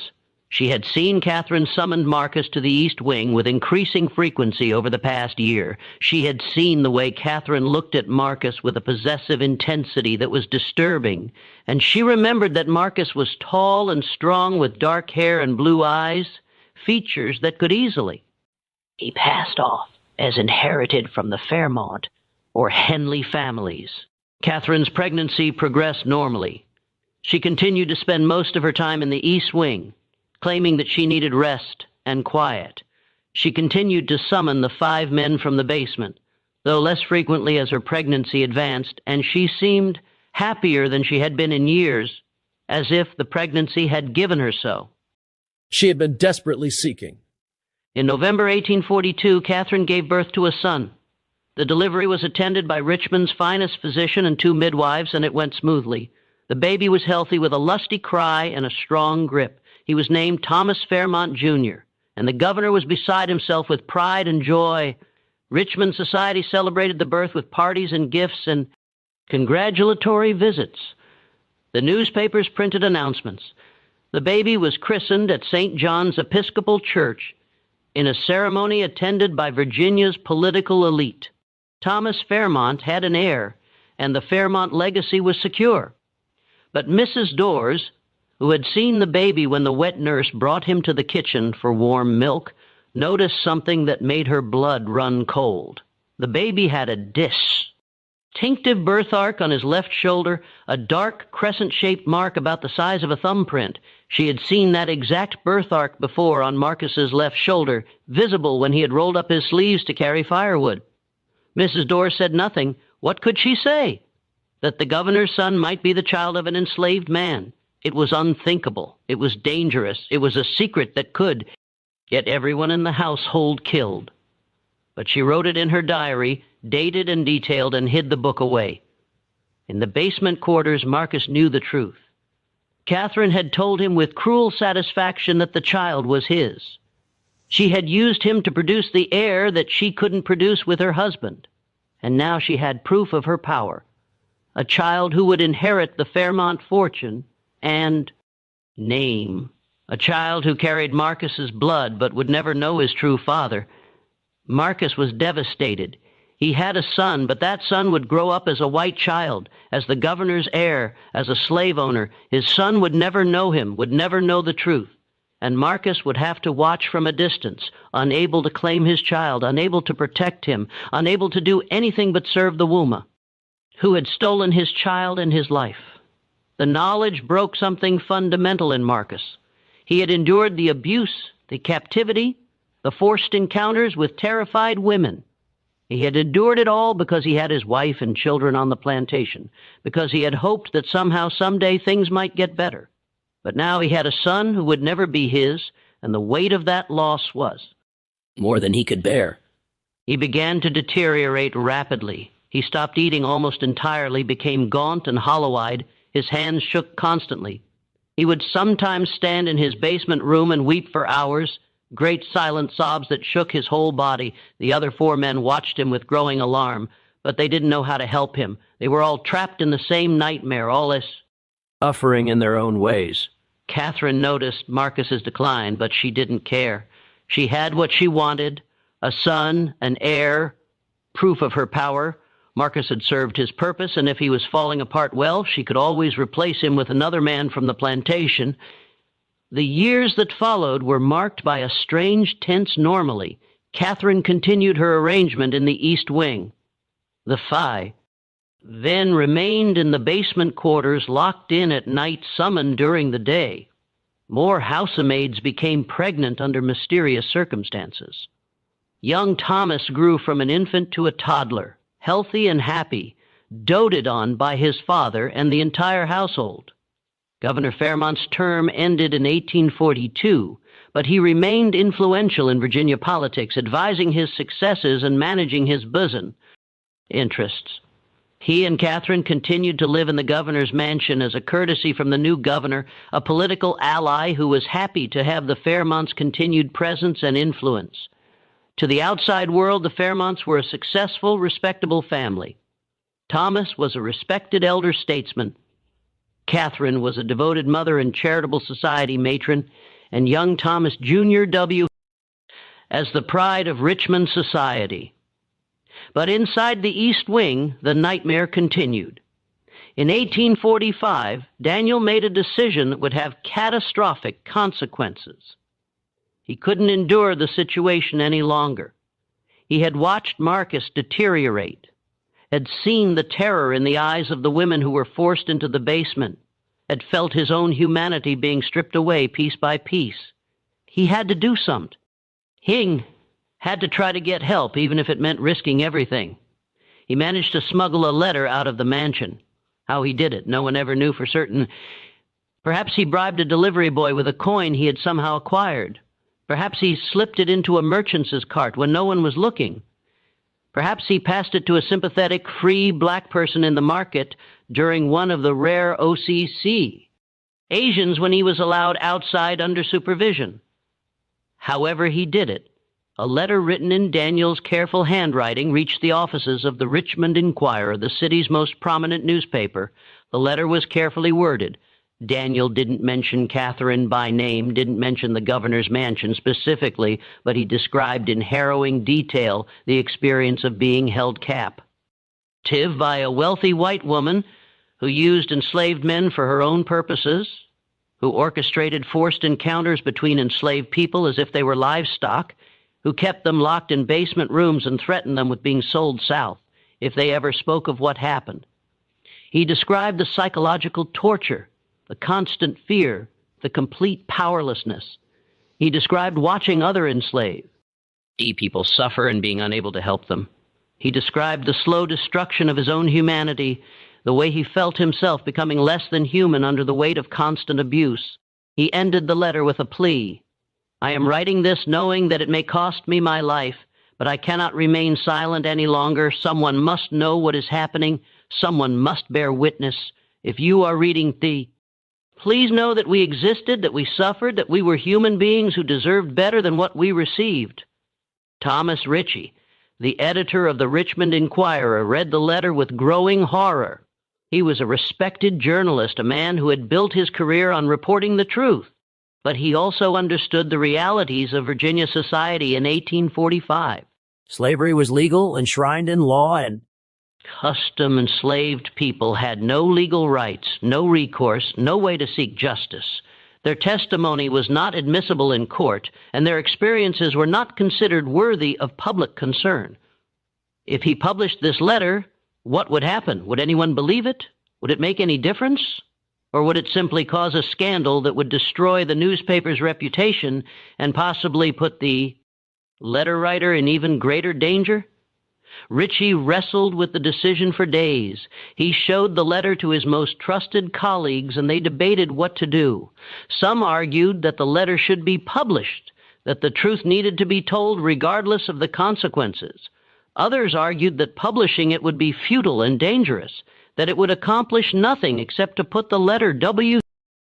She had seen Catherine summon Marcus to the East Wing with increasing frequency over the past year. She had seen the way Catherine looked at Marcus with a possessive intensity that was disturbing, and she remembered that Marcus was tall and strong with dark hair and blue eyes, features that could easily be passed off as inherited from the Fairmont or Henley families. Catherine's pregnancy progressed normally. She continued to spend most of her time in the East Wing, claiming that she needed rest and quiet. She continued to summon the 5 men from the basement, though less frequently as her pregnancy advanced, and she seemed happier than she had been in years, as if the pregnancy had given her so. She had been desperately seeking. In November 1842, Catherine gave birth to a son. The delivery was attended by Richmond's finest physician and 2 midwives, and it went smoothly. The baby was healthy with a lusty cry and a strong grip. He was named Thomas Fairmont, Jr., and the governor was beside himself with pride and joy. Richmond society celebrated the birth with parties and gifts and congratulatory visits. The newspapers printed announcements. The baby was christened at St. John's Episcopal Church in a ceremony attended by Virginia's political elite. Thomas Fairmont had an heir, and the Fairmont legacy was secure. But Mrs. Dawes, who had seen the baby when the wet nurse brought him to the kitchen for warm milk, noticed something that made her blood run cold. The baby had a distinctive birthmark on his left shoulder, a dark crescent-shaped mark about the size of a thumbprint. She had seen that exact birthmark before on Marcus's left shoulder, visible when he had rolled up his sleeves to carry firewood. Mrs. Dawes said nothing. What could she say? That the governor's son might be the child of an enslaved man. It was unthinkable. It was dangerous. It was a secret that could get everyone in the household killed. But she wrote it in her diary, dated and detailed, and hid the book away. In the basement quarters, Marcus knew the truth. Catherine had told him with cruel satisfaction that the child was his. She had used him to produce the heir that she couldn't produce with her husband, and now she had proof of her power. A child who would inherit the Fairmont fortune and name. A child who carried Marcus's blood but would never know his true father. Marcus was devastated. He had a son, but that son would grow up as a white child, as the governor's heir, as a slave owner. His son would never know him, would never know the truth. And Marcus would have to watch from a distance, unable to claim his child, unable to protect him, unable to do anything but serve the Wuma, who had stolen his child and his life. The knowledge broke something fundamental in Marcus. He had endured the abuse, the captivity, the forced encounters with terrified women. He had endured it all because he had his wife and children on the plantation, because he had hoped that somehow, someday, things might get better. But now he had a son who would never be his, and the weight of that loss was more than he could bear. He began to deteriorate rapidly. He stopped eating almost entirely, became gaunt and hollow-eyed. His hands shook constantly. He would sometimes stand in his basement room and weep for hours, great silent sobs that shook his whole body. The other 4 men watched him with growing alarm, but they didn't know how to help him. They were all trapped in the same nightmare, all as suffering in their own ways. Catherine noticed Marcus's decline, but she didn't care. She had what she wanted, a son, an heir, proof of her power. Marcus had served his purpose, and if he was falling apart, well, she could always replace him with another man from the plantation. The years that followed were marked by a strange, tense normalcy. Catherine continued her arrangement in the East Wing. The Phi then remained in the basement quarters, locked in at night, summoned during the day. More housemaids became pregnant under mysterious circumstances. Young Thomas grew from an infant to a toddler, healthy and happy, doted on by his father and the entire household. Governor Fairmont's term ended in 1842, but he remained influential in Virginia politics, advising his successors and managing his bosom interests. He and Catherine continued to live in the governor's mansion as a courtesy from the new governor, a political ally who was happy to have the Fairmonts' continued presence and influence. To the outside world, the Fairmonts were a successful, respectable family. Thomas was a respected elder statesman. Catherine was a devoted mother and charitable society matron, and young Thomas Jr. W. as the pride of Richmond society. But inside the East Wing, the nightmare continued. In 1845, Daniel made a decision that would have catastrophic consequences. He couldn't endure the situation any longer. He had watched Marcus deteriorate, had seen the terror in the eyes of the women who were forced into the basement, had felt his own humanity being stripped away piece by piece. He had to do something. Hing had to try to get help, even if it meant risking everything. He managed to smuggle a letter out of the mansion. How he did it, no one ever knew for certain. Perhaps he bribed a delivery boy with a coin he had somehow acquired. Perhaps he slipped it into a merchant's cart when no one was looking. Perhaps he passed it to a sympathetic, free black person in the market during one of the rare OCC Asians when he was allowed outside under supervision. However he did it, a letter written in Daniel's careful handwriting reached the offices of the Richmond Enquirer, the city's most prominent newspaper. The letter was carefully worded. Daniel didn't mention Catherine by name, didn't mention the governor's mansion specifically, but he described in harrowing detail the experience of being held captive by a wealthy white woman who used enslaved men for her own purposes, who orchestrated forced encounters between enslaved people as if they were livestock, who kept them locked in basement rooms and threatened them with being sold south if they ever spoke of what happened. He described the psychological torture, the constant fear, the complete powerlessness. He described watching other enslaved people suffer and being unable to help them. He described the slow destruction of his own humanity, the way he felt himself becoming less than human under the weight of constant abuse. He ended the letter with a plea. I am writing this knowing that it may cost me my life, but I cannot remain silent any longer. Someone must know what is happening. Someone must bear witness. If you are reading Please know that we existed, that we suffered, that we were human beings who deserved better than what we received. Thomas Ritchie, the editor of the Richmond Enquirer, read the letter with growing horror. He was a respected journalist, a man who had built his career on reporting the truth. But he also understood the realities of Virginia society in 1845. Slavery was legal, enshrined in law, and Custom-enslaved people had no legal rights, no recourse, no way to seek justice. Their testimony was not admissible in court, and their experiences were not considered worthy of public concern. If he published this letter, what would happen? Would anyone believe it? Would it make any difference? Or would it simply cause a scandal that would destroy the newspaper's reputation and possibly put the letter writer in even greater danger? Ritchie wrestled with the decision for days. He showed the letter to his most trusted colleagues, and they debated what to do. Some argued that the letter should be published, that the truth needed to be told regardless of the consequences. Others argued that publishing it would be futile and dangerous, that it would accomplish nothing except to put the letter W.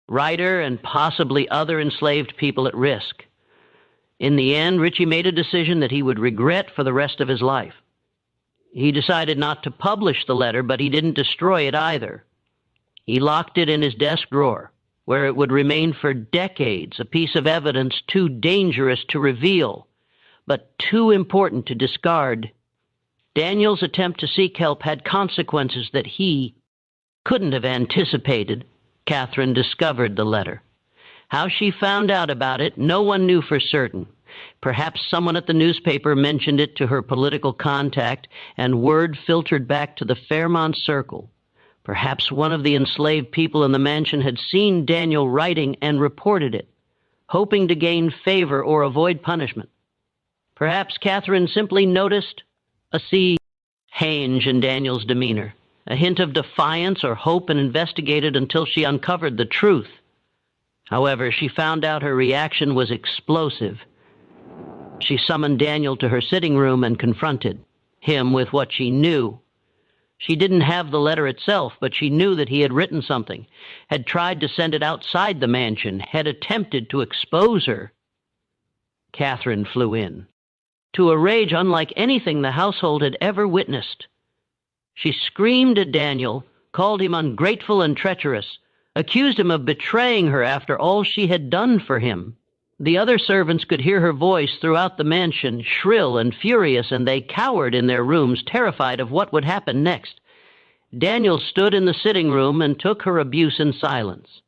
writer and possibly other enslaved people at risk. In the end, Ritchie made a decision that he would regret for the rest of his life. He decided not to publish the letter, but he didn't destroy it either. He locked it in his desk drawer, where it would remain for decades, a piece of evidence too dangerous to reveal, but too important to discard. Daniel's attempt to seek help had consequences that he couldn't have anticipated. Catherine discovered the letter. How she found out about it, no one knew for certain. Perhaps someone at the newspaper mentioned it to her political contact, and word filtered back to the Fairmont circle. Perhaps one of the enslaved people in the mansion had seen Daniel writing and reported it, hoping to gain favor or avoid punishment. Perhaps Catherine simply noticed a change in Daniel's demeanor, a hint of defiance or hope, and investigated until she uncovered the truth. However, she found out her reaction was explosive. She summoned Daniel to her sitting room and confronted him with what she knew. She didn't have the letter itself, but she knew that he had written something, had tried to send it outside the mansion, had attempted to expose her. Catherine flew in, to a rage unlike anything the household had ever witnessed. She screamed at Daniel, called him ungrateful and treacherous, accused him of betraying her after all she had done for him. The other servants could hear her voice throughout the mansion, shrill and furious, and they cowered in their rooms, terrified of what would happen next. Daniel stood in the sitting room and took her abuse in silence.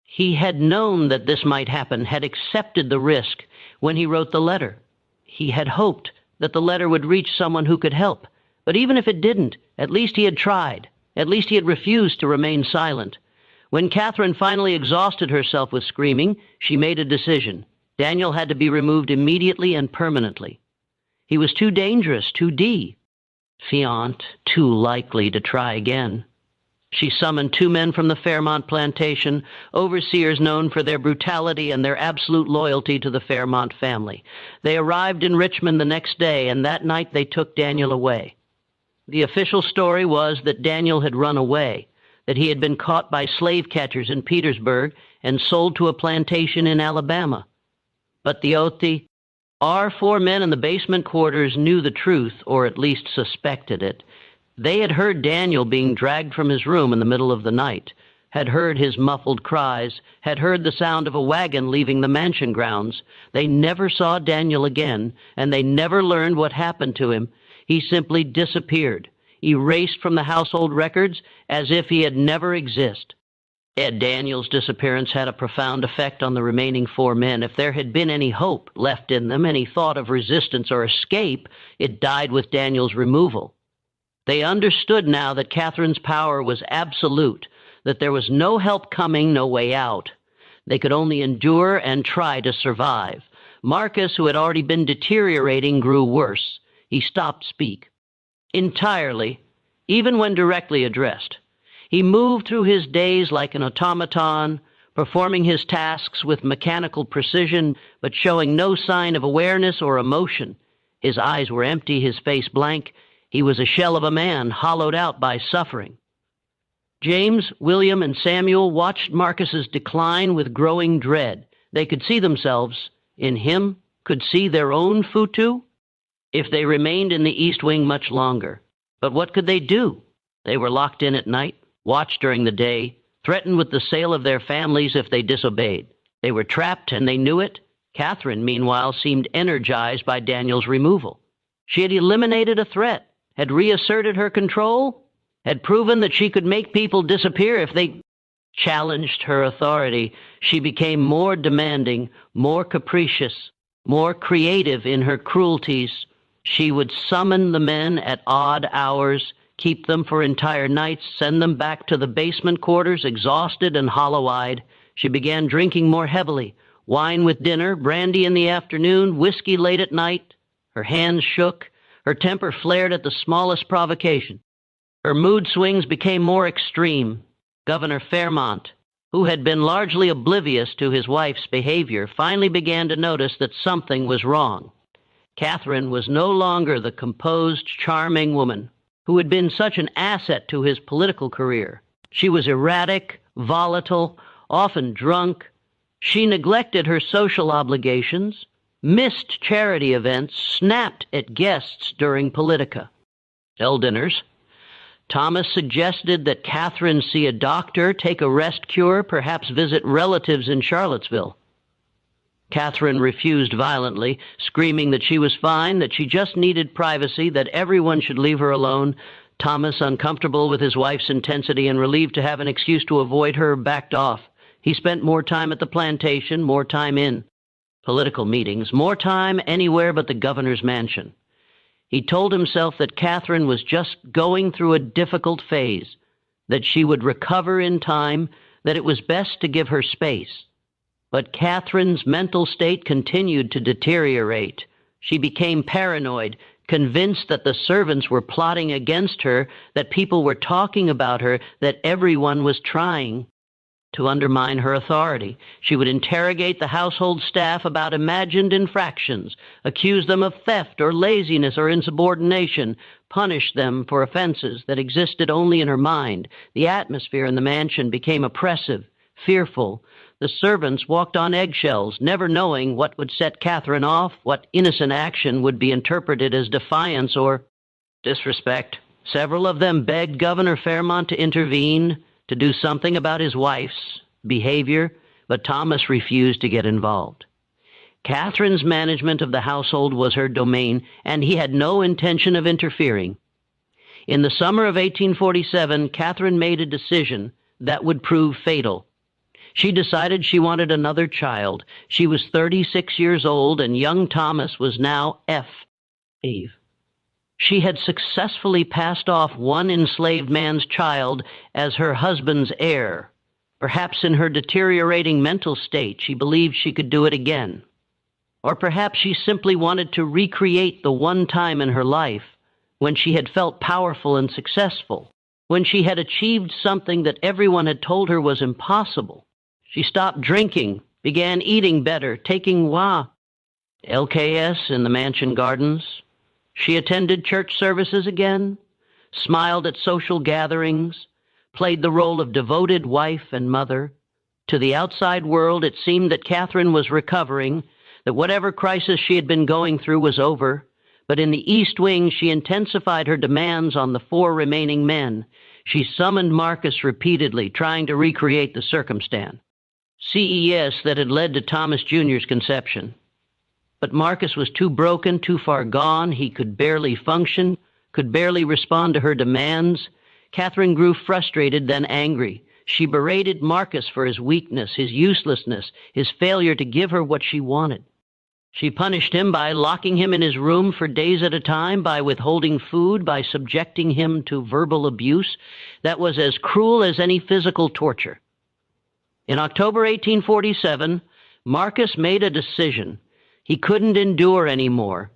He had known that this might happen, had accepted the risk when he wrote the letter. He had hoped that the letter would reach someone who could help. But even if it didn't, at least he had tried. At least he had refused to remain silent. When Catherine finally exhausted herself with screaming, she made a decision. Daniel had to be removed immediately and permanently. He was too dangerous, too defiant, too likely to try again. She summoned 2 men from the Fairmont plantation, overseers known for their brutality and their absolute loyalty to the Fairmont family. They arrived in Richmond the next day, and that night they took Daniel away. The official story was that Daniel had run away, that he had been caught by slave catchers in Petersburg and sold to a plantation in Alabama. But our 4 men in the basement quarters knew the truth, or at least suspected it. They had heard Daniel being dragged from his room in the middle of the night, had heard his muffled cries, had heard the sound of a wagon leaving the mansion grounds. They never saw Daniel again, and they never learned what happened to him. He simply disappeared, erased from the household records as if he had never existed. Ed Daniels' disappearance had a profound effect on the remaining 4 men. If there had been any hope left in them, any thought of resistance or escape, it died with Daniel's removal. They understood now that Catherine's power was absolute, that there was no help coming, no way out. They could only endure and try to survive. Marcus, who had already been deteriorating, grew worse. He stopped speak entirely, even when directly addressed. He moved through his days like an automaton, performing his tasks with mechanical precision, but showing no sign of awareness or emotion. His eyes were empty, his face blank. He was a shell of a man, hollowed out by suffering. James, William, and Samuel watched Marcus's decline with growing dread. They could see themselves in him, could see their own futu, if they remained in the East Wing much longer. But what could they do? They were locked in at night, watched during the day, threatened with the sale of their families if they disobeyed. They were trapped, and they knew it. Catherine, meanwhile, seemed energized by Daniel's removal. She had eliminated a threat, had reasserted her control, had proven that she could make people disappear if they challenged her authority. She became more demanding, more capricious, more creative in her cruelties. She would summon the men at odd hours, keep them for entire nights, send them back to the basement quarters, exhausted and hollow-eyed. She began drinking more heavily, wine with dinner, brandy in the afternoon, whiskey late at night. Her hands shook. Her temper flared at the smallest provocation. Her mood swings became more extreme. Governor Fairmont, who had been largely oblivious to his wife's behavior, finally began to notice that something was wrong. Catherine was no longer the composed, charming woman who had been such an asset to his political career. She was erratic, volatile, often drunk. She neglected her social obligations, missed charity events, snapped at guests during Politica. Cell dinners. Thomas suggested that Catherine see a doctor, take a rest cure, perhaps visit relatives in Charlottesville. Catherine refused violently, screaming that she was fine, that she just needed privacy, that everyone should leave her alone. Thomas, uncomfortable with his wife's intensity and relieved to have an excuse to avoid her, backed off. He spent more time at the plantation, more time in political meetings, more time anywhere but the governor's mansion. He told himself that Catherine was just going through a difficult phase, that she would recover in time, that it was best to give her space. But Catherine's mental state continued to deteriorate. She became paranoid, convinced that the servants were plotting against her, that people were talking about her, that everyone was trying to undermine her authority. She would interrogate the household staff about imagined infractions, accuse them of theft or laziness or insubordination, punish them for offenses that existed only in her mind. The atmosphere in the mansion became oppressive, fearful. The servants walked on eggshells, never knowing what would set Catherine off, what innocent action would be interpreted as defiance or disrespect. Several of them begged Governor Fairmont to intervene, to do something about his wife's behavior, but Thomas refused to get involved. Catherine's management of the household was her domain, and he had no intention of interfering. In the summer of 1847, Catherine made a decision that would prove fatal. She decided she wanted another child. She was 36 years old, and young Thomas was now Eve. She had successfully passed off one enslaved man's child as her husband's heir. Perhaps in her deteriorating mental state, she believed she could do it again. Or perhaps she simply wanted to recreate the one time in her life when she had felt powerful and successful, when she had achieved something that everyone had told her was impossible. She stopped drinking, began eating better, taking LKS in the mansion gardens. She attended church services again, smiled at social gatherings, played the role of devoted wife and mother. To the outside world, it seemed that Catherine was recovering, that whatever crisis she had been going through was over. But in the East Wing, she intensified her demands on the 4 remaining men. She summoned Marcus repeatedly, trying to recreate the circumstance. CES that had led to Thomas Jr.'s conception. But Marcus was too broken, too far gone. He could barely function, could barely respond to her demands. Catherine grew frustrated, then angry. She berated Marcus for his weakness, his uselessness, his failure to give her what she wanted. She punished him by locking him in his room for days at a time, by withholding food, by subjecting him to verbal abuse that was as cruel as any physical torture. In October 1847, Marcus made a decision. He couldn't endure anymore.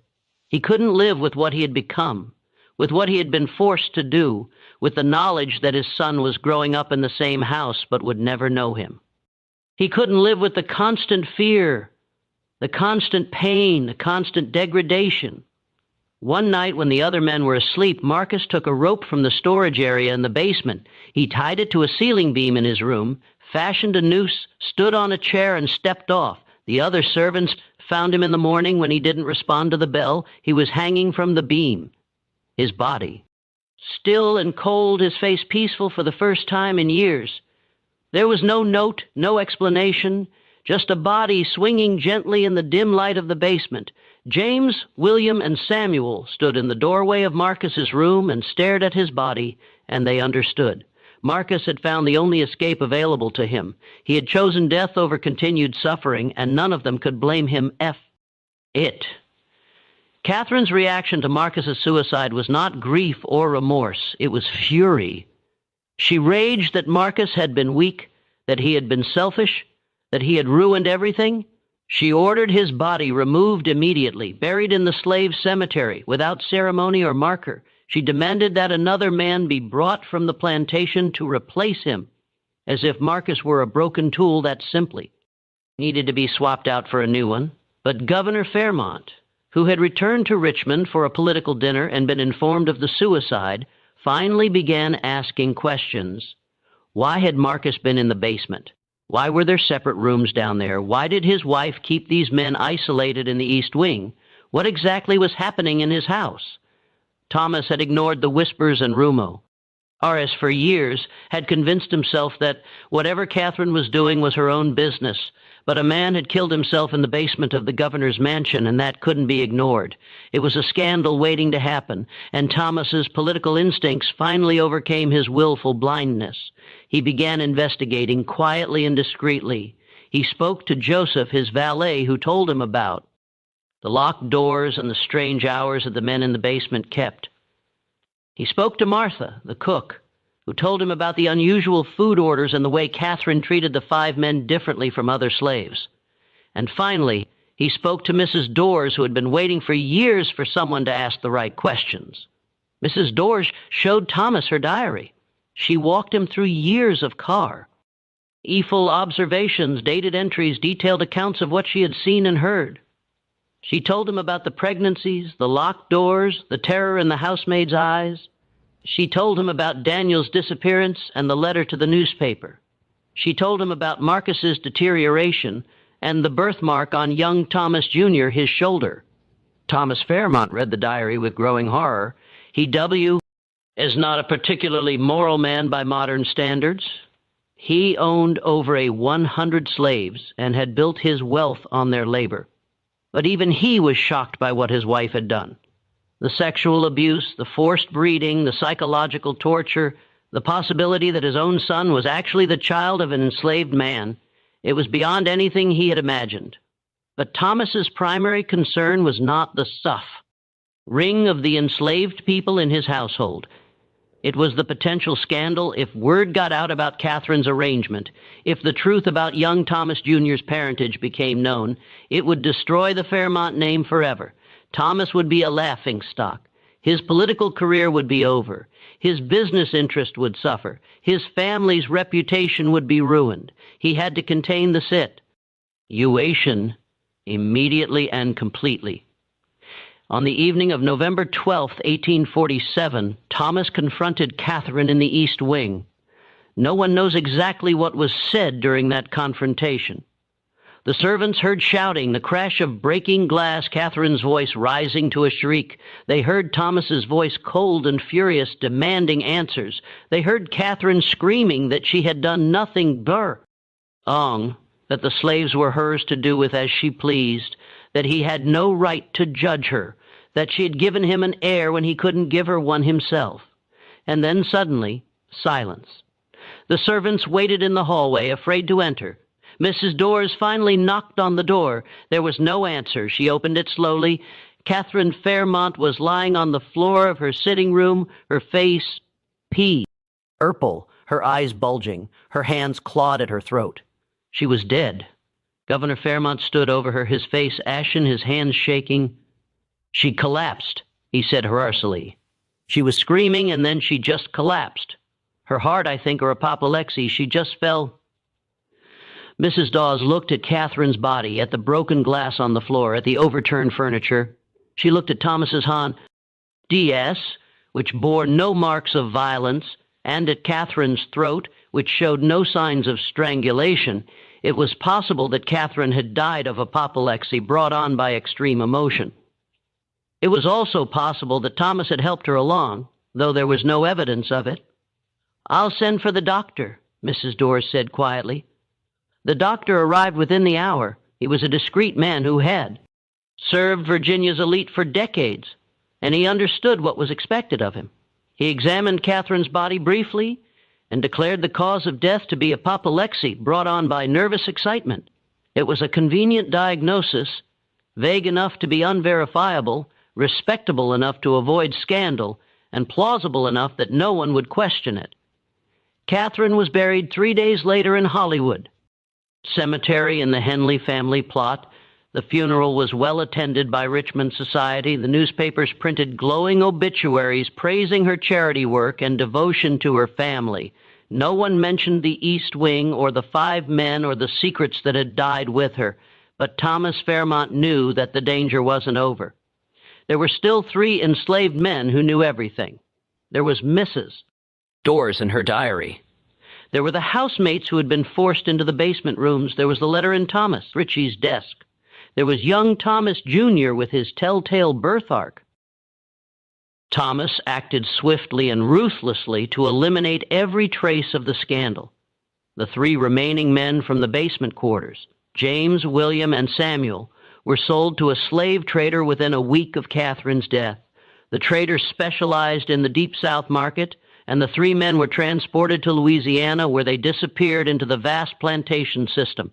He couldn't live with what he had become, with what he had been forced to do, with the knowledge that his son was growing up in the same house but would never know him. He couldn't live with the constant fear, the constant pain, the constant degradation. One night when the other men were asleep, Marcus took a rope from the storage area in the basement. He tied it to a ceiling beam in his room, fashioned a noose, stood on a chair, and stepped off. The other servants found him in the morning when he didn't respond to the bell. He was hanging from the beam. His body, still and cold, his face peaceful for the first time in years. There was no note, no explanation, just a body swinging gently in the dim light of the basement. James, William, and Samuel stood in the doorway of Marcus's room and stared at his body, and they understood. Marcus had found the only escape available to him. He had chosen death over continued suffering, and none of them could blame him it. Catherine's reaction to Marcus's suicide was not grief or remorse. It was fury. She raged that Marcus had been weak, that he had been selfish, that he had ruined everything. She ordered his body removed immediately, buried in the slave cemetery, without ceremony or marker. She demanded that another man be brought from the plantation to replace him, as if Marcus were a broken tool that simply needed to be swapped out for a new one. But Governor Fairmont, who had returned to Richmond for a political dinner and been informed of the suicide, finally began asking questions. Why had Marcus been in the basement? Why were there separate rooms down there? Why did his wife keep these men isolated in the East Wing? What exactly was happening in his house? Thomas had ignored the whispers and rumor. Horace, for years, had convinced himself that whatever Catherine was doing was her own business, but a man had killed himself in the basement of the governor's mansion, and that couldn't be ignored. It was a scandal waiting to happen, and Thomas's political instincts finally overcame his willful blindness. He began investigating quietly and discreetly. He spoke to Joseph, his valet, who told him about the locked doors and the strange hours that the men in the basement kept. He spoke to Martha, the cook, who told him about the unusual food orders and the way Catherine treated the 5 men differently from other slaves. And finally, he spoke to Mrs. Dawes, who had been waiting for years for someone to ask the right questions. Mrs. Dawes showed Thomas her diary. She walked him through years of car. Eeful observations, dated entries, detailed accounts of what she had seen and heard. She told him about the pregnancies, the locked doors, the terror in the housemaid's eyes. She told him about Daniel's disappearance and the letter to the newspaper. She told him about Marcus's deterioration and the birthmark on young Thomas Jr., his shoulder. Thomas Fairmont read the diary with growing horror. He as not a particularly moral man by modern standards. He owned over 100 slaves and had built his wealth on their labor. But even he was shocked by what his wife had done. The sexual abuse, the forced breeding, the psychological torture, the possibility that his own son was actually the child of an enslaved man. It was beyond anything he had imagined. But Thomas's primary concern was not the ring of the enslaved people in his household. It was the potential scandal if word got out about Catherine's arrangement. If the truth about young Thomas Jr.'s parentage became known, it would destroy the Fairmont name forever. Thomas would be a laughingstock. His political career would be over. His business interest would suffer. His family's reputation would be ruined. He had to contain the situation immediately and completely. On the evening of November 12, 1847, Thomas confronted Catherine in the East Wing. No one knows exactly what was said during that confrontation. The servants heard shouting, the crash of breaking glass, Catherine's voice rising to a shriek. They heard Thomas's voice cold and furious, demanding answers. They heard Catherine screaming that she had done nothing wrong, that the slaves were hers to do with as she pleased, that he had no right to judge her, that she had given him an heir when he couldn't give her one himself. And then suddenly, silence. The servants waited in the hallway, afraid to enter. Mrs. Dawes finally knocked on the door. There was no answer. She opened it slowly. Catherine Fairmont was lying on the floor of her sitting room, her face purple, her eyes bulging, her hands clawed at her throat. She was dead. Governor Fairmont stood over her, his face ashen, his hands shaking. She collapsed, he said hoarsely. She was screaming, and then she just collapsed. Her heart, I think, or apoplexy. She just fell. Mrs. Dawes looked at Catherine's body, at the broken glass on the floor, at the overturned furniture. She looked at Thomas's Hahn DS, which bore no marks of violence, and at Catherine's throat, which showed no signs of strangulation. It was possible that Catherine had died of apoplexy brought on by extreme emotion. It was also possible that Thomas had helped her along, though there was no evidence of it. "I'll send for the doctor," Mrs. Dawes said quietly. The doctor arrived within the hour. He was a discreet man who had served Virginia's elite for decades, and he understood what was expected of him. He examined Catherine's body briefly and declared the cause of death to be apoplexy brought on by nervous excitement. It was a convenient diagnosis, vague enough to be unverifiable, respectable enough to avoid scandal, and plausible enough that no one would question it. Catherine was buried 3 days later in Hollywood. Cemetery in the Henley family plot. The funeral was well attended by Richmond society. The newspapers printed glowing obituaries praising her charity work and devotion to her family. No one mentioned the East Wing or the 5 men or the secrets that had died with her, but Thomas Fairmont knew that the danger wasn't over. There were still 3 enslaved men who knew everything. There was Mrs. Dawes in her diary. There were the housemates who had been forced into the basement rooms. There was the letter in Thomas Ritchie's desk. There was young Thomas Jr. with his telltale birthmark. Thomas acted swiftly and ruthlessly to eliminate every trace of the scandal. The 3 remaining men from the basement quarters, James, William, and Samuel, were sold to a slave trader within a week of Catherine's death. The trader specialized in the Deep South market, and the 3 men were transported to Louisiana, where they disappeared into the vast plantation system.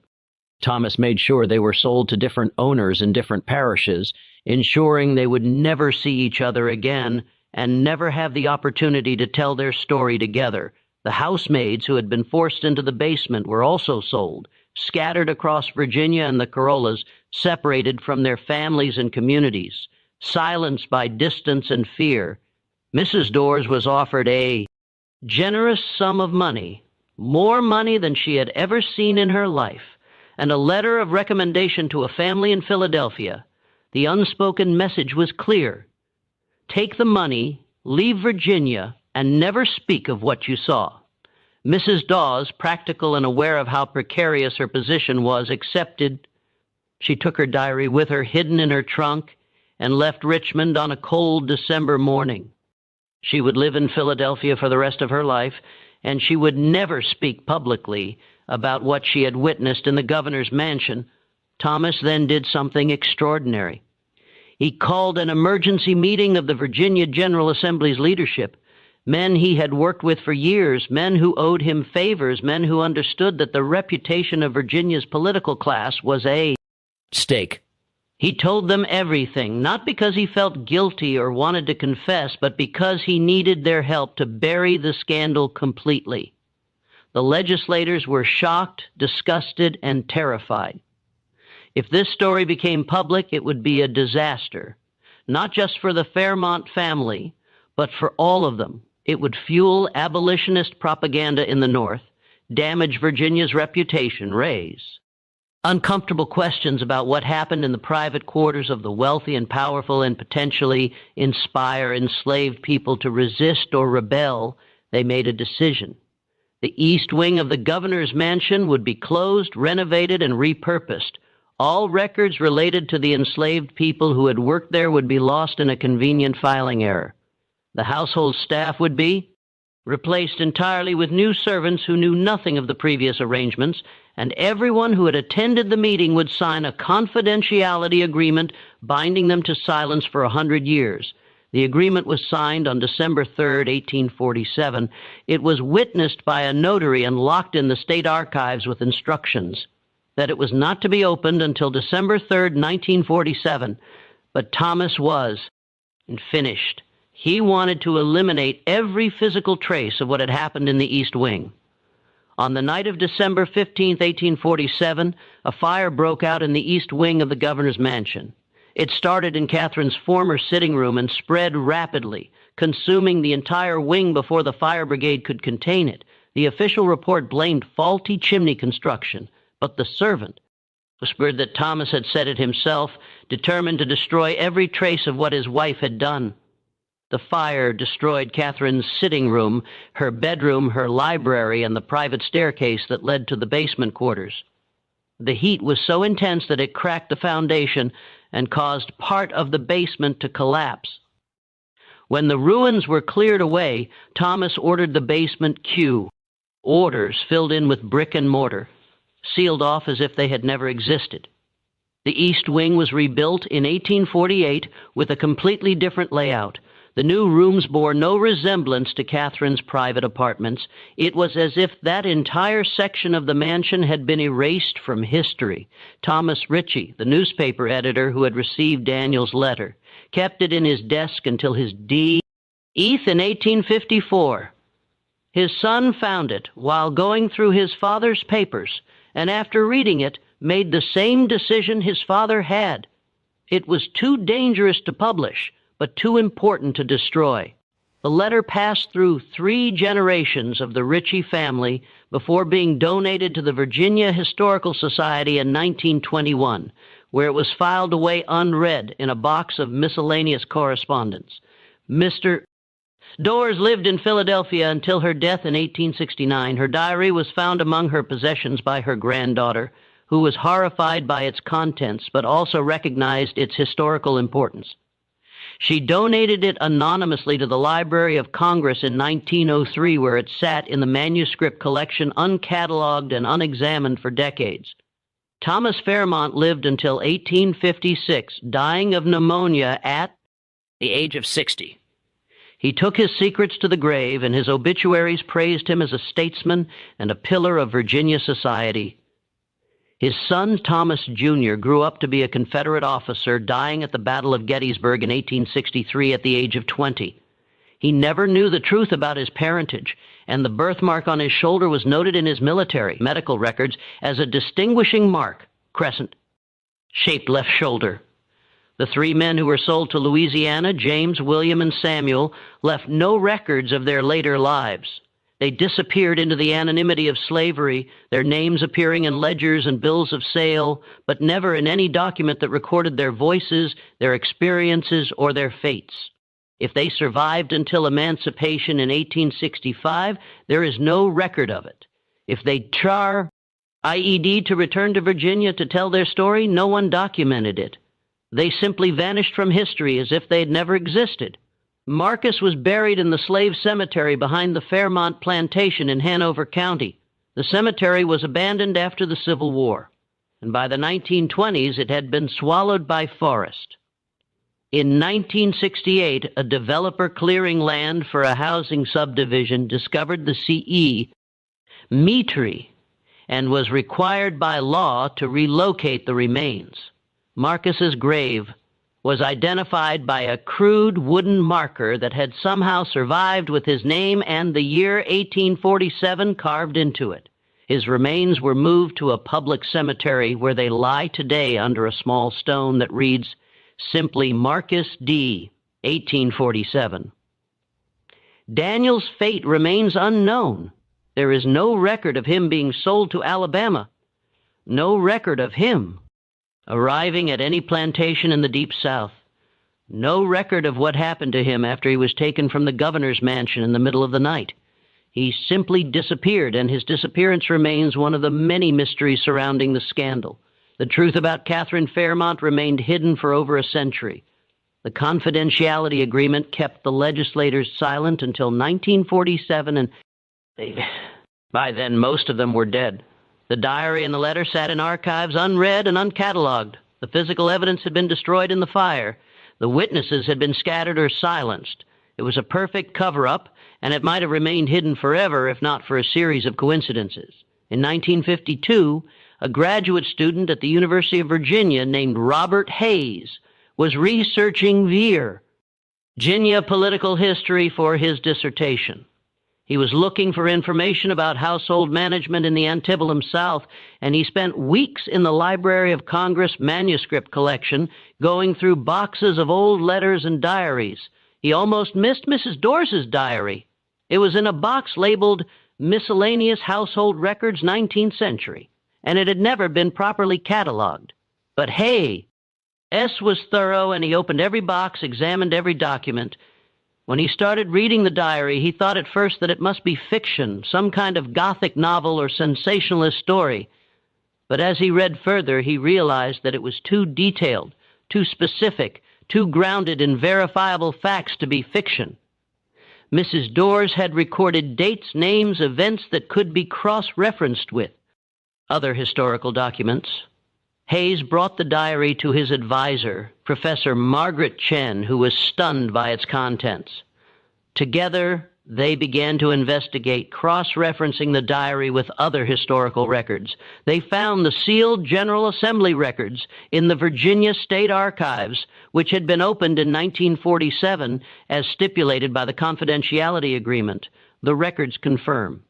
Thomas made sure they were sold to different owners in different parishes, ensuring they would never see each other again and never have the opportunity to tell their story together. The housemaids who had been forced into the basement were also sold, scattered across Virginia and the Corollas, separated from their families and communities, silenced by distance and fear. Mrs. Dawes was offered a generous sum of money, more money than she had ever seen in her life, and a letter of recommendation to a family in Philadelphia. The unspoken message was clear. Take the money, leave Virginia, and never speak of what you saw. Mrs. Dawes, practical and aware of how precarious her position was, accepted. She took her diary with her, hidden in her trunk, and left Richmond on a cold December morning. She would live in Philadelphia for the rest of her life, and she would never speak publicly about what she had witnessed in the governor's mansion. Thomas then did something extraordinary. He called an emergency meeting of the Virginia General Assembly's leadership, men he had worked with for years, men who owed him favors, men who understood that the reputation of Virginia's political class was a stake. He told them everything, not because he felt guilty or wanted to confess, but because he needed their help to bury the scandal completely. The legislators were shocked, disgusted, and terrified. If this story became public, it would be a disaster, not just for the Fairmont family, but for all of them. It would fuel abolitionist propaganda in the North, damage Virginia's reputation, raise uncomfortable questions about what happened in the private quarters of the wealthy and powerful, and potentially inspire enslaved people to resist or rebel. They made a decision. The East Wing of the governor's mansion would be closed, renovated, and repurposed. All records related to the enslaved people who had worked there would be lost in a convenient filing error. The household staff would be replaced entirely with new servants who knew nothing of the previous arrangements, and everyone who had attended the meeting would sign a confidentiality agreement binding them to silence for 100 years. The agreement was signed on December 3, 1847. It was witnessed by a notary and locked in the state archives with instructions that it was not to be opened until December 3, 1947. But Thomas was, and finished. He wanted to eliminate every physical trace of what had happened in the East Wing. On the night of December 15, 1847, a fire broke out in the East Wing of the governor's mansion. It started in Catherine's former sitting room and spread rapidly, consuming the entire wing before the fire brigade could contain it. The official report blamed faulty chimney construction, but the servant whispered that Thomas had said it himself, determined to destroy every trace of what his wife had done. The fire destroyed Catherine's sitting room, her bedroom, her library, and the private staircase that led to the basement quarters. The heat was so intense that it cracked the foundation and caused part of the basement to collapse. When the ruins were cleared away, Thomas ordered the basement queue, orders filled in with brick and mortar, sealed off as if they had never existed. The East Wing was rebuilt in 1848 with a completely different layout. The new rooms bore no resemblance to Catherine's private apartments. It was as if that entire section of the mansion had been erased from history. Thomas Ritchie, the newspaper editor who had received Daniel's letter, kept it in his desk until his death in 1854. His son found it while going through his father's papers, and after reading it, made the same decision his father had. It was too dangerous to publish, but too important to destroy. The letter passed through 3 generations of the Ritchie family before being donated to the Virginia Historical Society in 1921, where it was filed away unread in a box of miscellaneous correspondence. Mr. Dores lived in Philadelphia until her death in 1869. Her diary was found among her possessions by her granddaughter, who was horrified by its contents but also recognized its historical importance. She donated it anonymously to the Library of Congress in 1903, where it sat in the manuscript collection uncatalogued and unexamined for decades. Thomas Fairmont lived until 1856, dying of pneumonia at the age of 60. He took his secrets to the grave, and his obituaries praised him as a statesman and a pillar of Virginia society. His son, Thomas Jr., grew up to be a Confederate officer, dying at the Battle of Gettysburg in 1863 at the age of 20. He never knew the truth about his parentage, and the birthmark on his shoulder was noted in his military medical records as a distinguishing mark, crescent-shaped left shoulder. The 3 men who were sold to Louisiana, James, William, and Samuel, left no records of their later lives. They disappeared into the anonymity of slavery, their names appearing in ledgers and bills of sale, but never in any document that recorded their voices, their experiences, or their fates. If they survived until emancipation in 1865, there is no record of it. If they IED to return to Virginia to tell their story, no one documented it. They simply vanished from history as if they had never existed. Marcus was buried in the slave cemetery behind the Fairmont plantation in Hanover County. The cemetery was abandoned after the Civil War, and by the 1920s it had been swallowed by forest. In 1968, a developer clearing land for a housing subdivision discovered the tree and was required by law to relocate the remains. Marcus's grave was identified by a crude wooden marker that had somehow survived with his name and the year 1847 carved into it. His remains were moved to a public cemetery where they lie today under a small stone that reads simply Marcus D., 1847. Daniel's fate remains unknown. There is no record of him being sold to Alabama, no record of him arriving at any plantation in the Deep South, no record of what happened to him after he was taken from the governor's mansion in the middle of the night. He simply disappeared, and his disappearance remains one of the many mysteries surrounding the scandal. The truth about Catherine Fairmont remained hidden for over a century. The confidentiality agreement kept the legislators silent until 1947, and by then most of them were dead. The diary and the letter sat in archives unread and uncatalogued. The physical evidence had been destroyed in the fire. The witnesses had been scattered or silenced. It was a perfect cover-up, and it might have remained hidden forever if not for a series of coincidences. In 1952, a graduate student at the University of Virginia named Robert Hayes was researching Virginia political history for his dissertation. He was looking for information about household management in the antebellum South, and he spent weeks in the Library of Congress manuscript collection going through boxes of old letters and diaries. He almost missed Mrs. Dors's diary. It was in a box labeled Miscellaneous Household Records, 19th Century, and it had never been properly cataloged. But hey, S was thorough, and he opened every box, examined every document. When he started reading the diary, he thought at first that it must be fiction, some kind of Gothic novel or sensationalist story. But as he read further, he realized that it was too detailed, too specific, too grounded in verifiable facts to be fiction. Mrs. Dawes had recorded dates, names, events that could be cross-referenced with other historical documents. Hayes brought the diary to his advisor, Professor Margaret Chen, who was stunned by its contents. Together, they began to investigate, cross-referencing the diary with other historical records. They found the sealed General Assembly records in the Virginia State Archives, which had been opened in 1947 as stipulated by the confidentiality agreement. The records confirm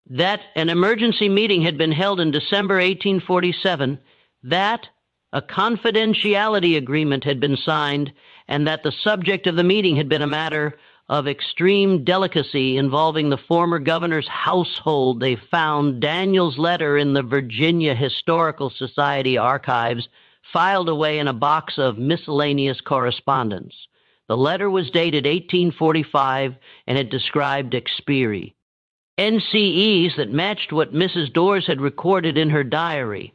that an emergency meeting had been held in December 1847, that a confidentiality agreement had been signed, and that the subject of the meeting had been a matter of extreme delicacy involving the former governor's household. They found Daniel's letter in the Virginia Historical Society archives, filed away in a box of miscellaneous correspondence. The letter was dated 1845, and it described Experie. NCEs that matched what Mrs. Dawes had recorded in her diary.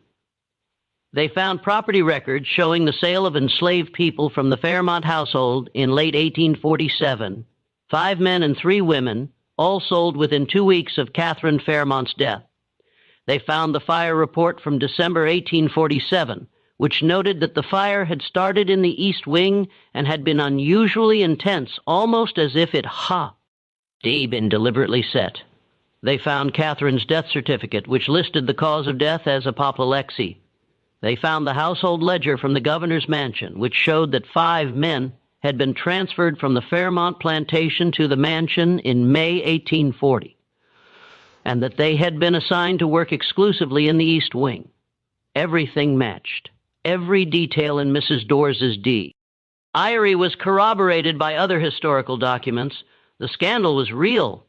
They found property records showing the sale of enslaved people from the Fairmont household in late 1847. 5 men and 3 women, all sold within 2 weeks of Catherine Fairmont's death. They found the fire report from December 1847, which noted that the fire had started in the East Wing and had been unusually intense, almost as if it been deliberately set. They found Catherine's death certificate, which listed the cause of death as apoplexy. They found the household ledger from the governor's mansion, which showed that 5 men had been transferred from the Fairmont plantation to the mansion in May 1840, and that they had been assigned to work exclusively in the East Wing. Everything matched, every detail in Mrs. Dawes's deed. Irie was corroborated by other historical documents. The scandal was real.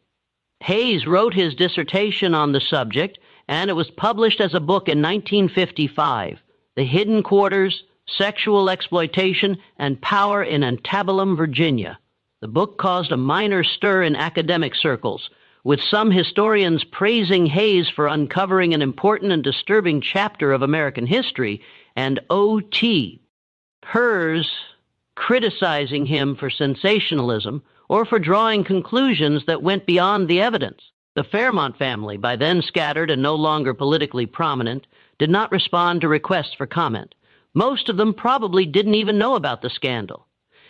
Hayes wrote his dissertation on the subject, and it was published as a book in 1955, The Hidden Quarters, Sexual Exploitation and Power in Antebellum, Virginia. The book caused a minor stir in academic circles, with some historians praising Hayes for uncovering an important and disturbing chapter of American history, and O.T. Hers criticizing him for sensationalism or for drawing conclusions that went beyond the evidence. The Fairmont family, by then scattered and no longer politically prominent, did not respond to requests for comment. Most of them probably didn't even know about the scandal.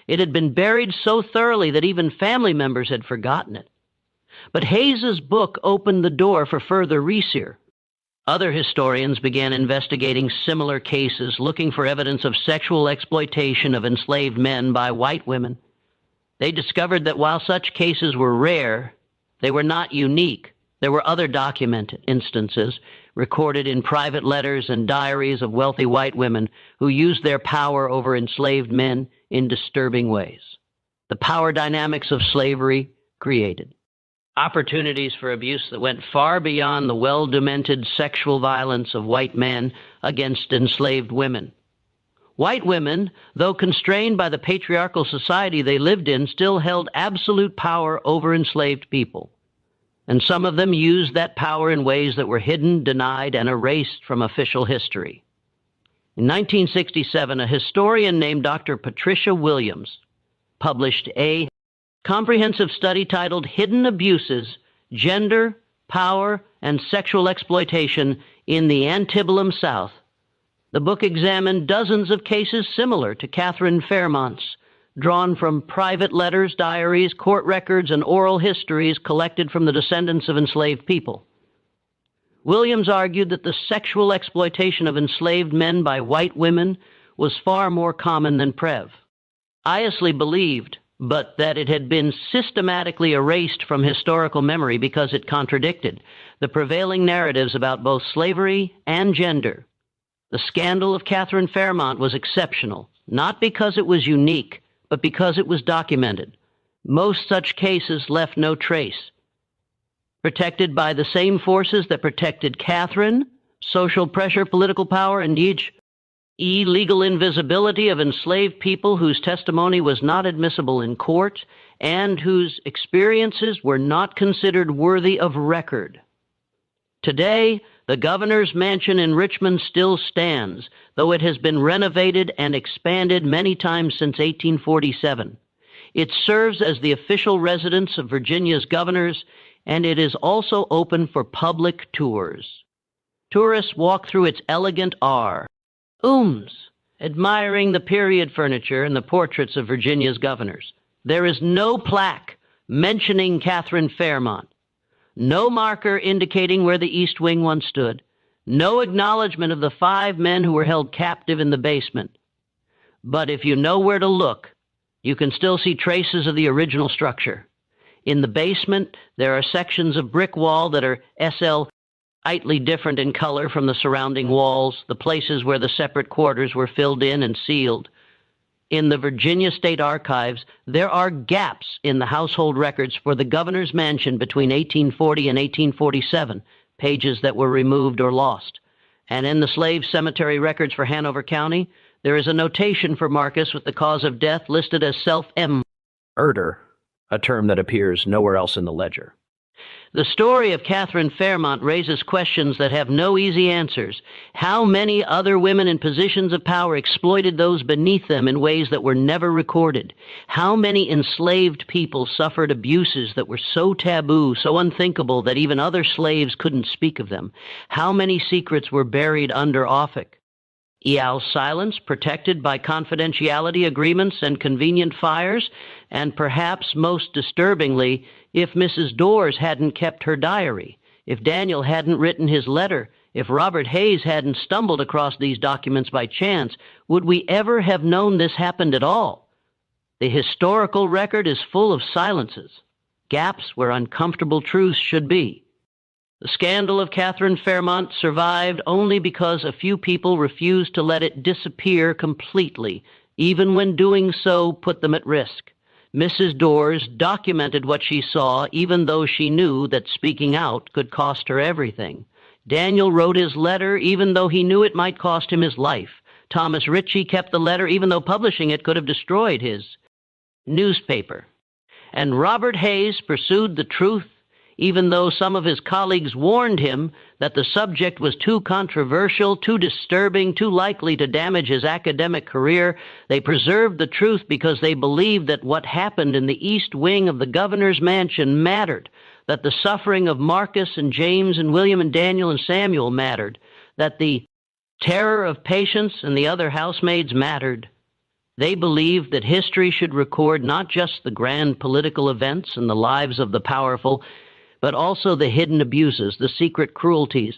It had been buried so thoroughly that even family members had forgotten it. But Hayes's book opened the door for further research. Other historians began investigating similar cases, looking for evidence of sexual exploitation of enslaved men by white women. They discovered that while such cases were rare, they were not unique. There were other documented instances recorded in private letters and diaries of wealthy white women who used their power over enslaved men in disturbing ways. The power dynamics of slavery created opportunities for abuse that went far beyond the well-documented sexual violence of white men against enslaved women. White women, though constrained by the patriarchal society they lived in, still held absolute power over enslaved people. And some of them used that power in ways that were hidden, denied, and erased from official history. In 1967, a historian named Dr. Patricia Williams published a comprehensive study titled Hidden Abuses, Gender, Power, and Sexual Exploitation in the Antebellum South. The book examined dozens of cases similar to Catherine Fairmont's, drawn from private letters, diaries, court records, and oral histories collected from the descendants of enslaved people. Williams argued that the sexual exploitation of enslaved men by white women was far more common than Prev piously believed, but that it had been systematically erased from historical memory because it contradicted the prevailing narratives about both slavery and gender. The scandal of Catherine Fairmont was exceptional, not because it was unique, but because it was documented. Most such cases left no trace. Protected by the same forces that protected Catherine, social pressure, political power, and illegal invisibility of enslaved people whose testimony was not admissible in court and whose experiences were not considered worthy of record. Today, the governor's mansion in Richmond still stands, though it has been renovated and expanded many times since 1847. It serves as the official residence of Virginia's governors, and it is also open for public tours. Tourists walk through its elegant rooms, admiring the period furniture and the portraits of Virginia's governors. There is no plaque mentioning Catherine Fairmont, no marker indicating where the East Wing once stood, no acknowledgement of the 5 men who were held captive in the basement. But if you know where to look, you can still see traces of the original structure. In the basement, there are sections of brick wall that are slightly different in color from the surrounding walls, the places where the separate quarters were filled in and sealed. In the Virginia State Archives, there are gaps in the household records for the governor's mansion between 1840 and 1847, pages that were removed or lost. And in the slave cemetery records for Hanover County, there is a notation for Marcus with the cause of death listed as murder, a term that appears nowhere else in the ledger. The story of Catherine Fairmont raises questions that have no easy answers. How many other women in positions of power exploited those beneath them in ways that were never recorded? How many enslaved people suffered abuses that were so taboo, so unthinkable that even other slaves couldn't speak of them? How many secrets were buried under silence, protected by confidentiality agreements and convenient fires? And perhaps most disturbingly, if Mrs. Dawes hadn't kept her diary, if Daniel hadn't written his letter, if Robert Hayes hadn't stumbled across these documents by chance, would we ever have known this happened at all? The historical record is full of silences, gaps where uncomfortable truths should be. The scandal of Catherine Fairmont survived only because a few people refused to let it disappear completely, even when doing so put them at risk. Mrs. Dawes documented what she saw, even though she knew that speaking out could cost her everything. Daniel wrote his letter, even though he knew it might cost him his life. Thomas Ritchie kept the letter, even though publishing it could have destroyed his newspaper. And Robert Hayes pursued the truth, even though some of his colleagues warned him that the subject was too controversial, too disturbing, too likely to damage his academic career. They preserved the truth because they believed that what happened in the East Wing of the governor's mansion mattered, that the suffering of Marcus and James and William and Daniel and Samuel mattered, that the terror of Patience and the other housemaids mattered. They believed that history should record not just the grand political events and the lives of the powerful, but also the hidden abuses, the secret cruelties,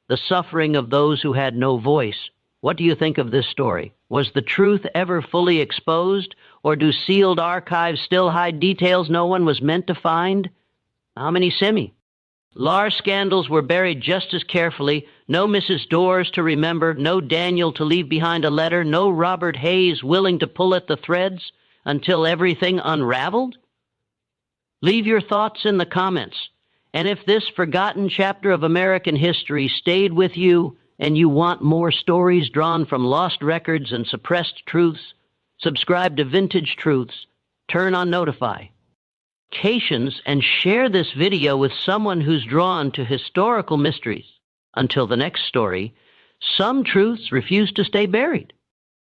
the suffering of those who had no voice. What do you think of this story? Was the truth ever fully exposed, or do sealed archives still hide details no one was meant to find? How many similar scandals were buried just as carefully? No Mrs. Dawes to remember, no Daniel to leave behind a letter, no Robert Hayes willing to pull at the threads until everything unraveled? Leave your thoughts in the comments. And if this forgotten chapter of American history stayed with you and you want more stories drawn from lost records and suppressed truths, subscribe to Vintage Truths, turn on Notify. And share this video with someone who's drawn to historical mysteries. Until the next story, some truths refuse to stay buried.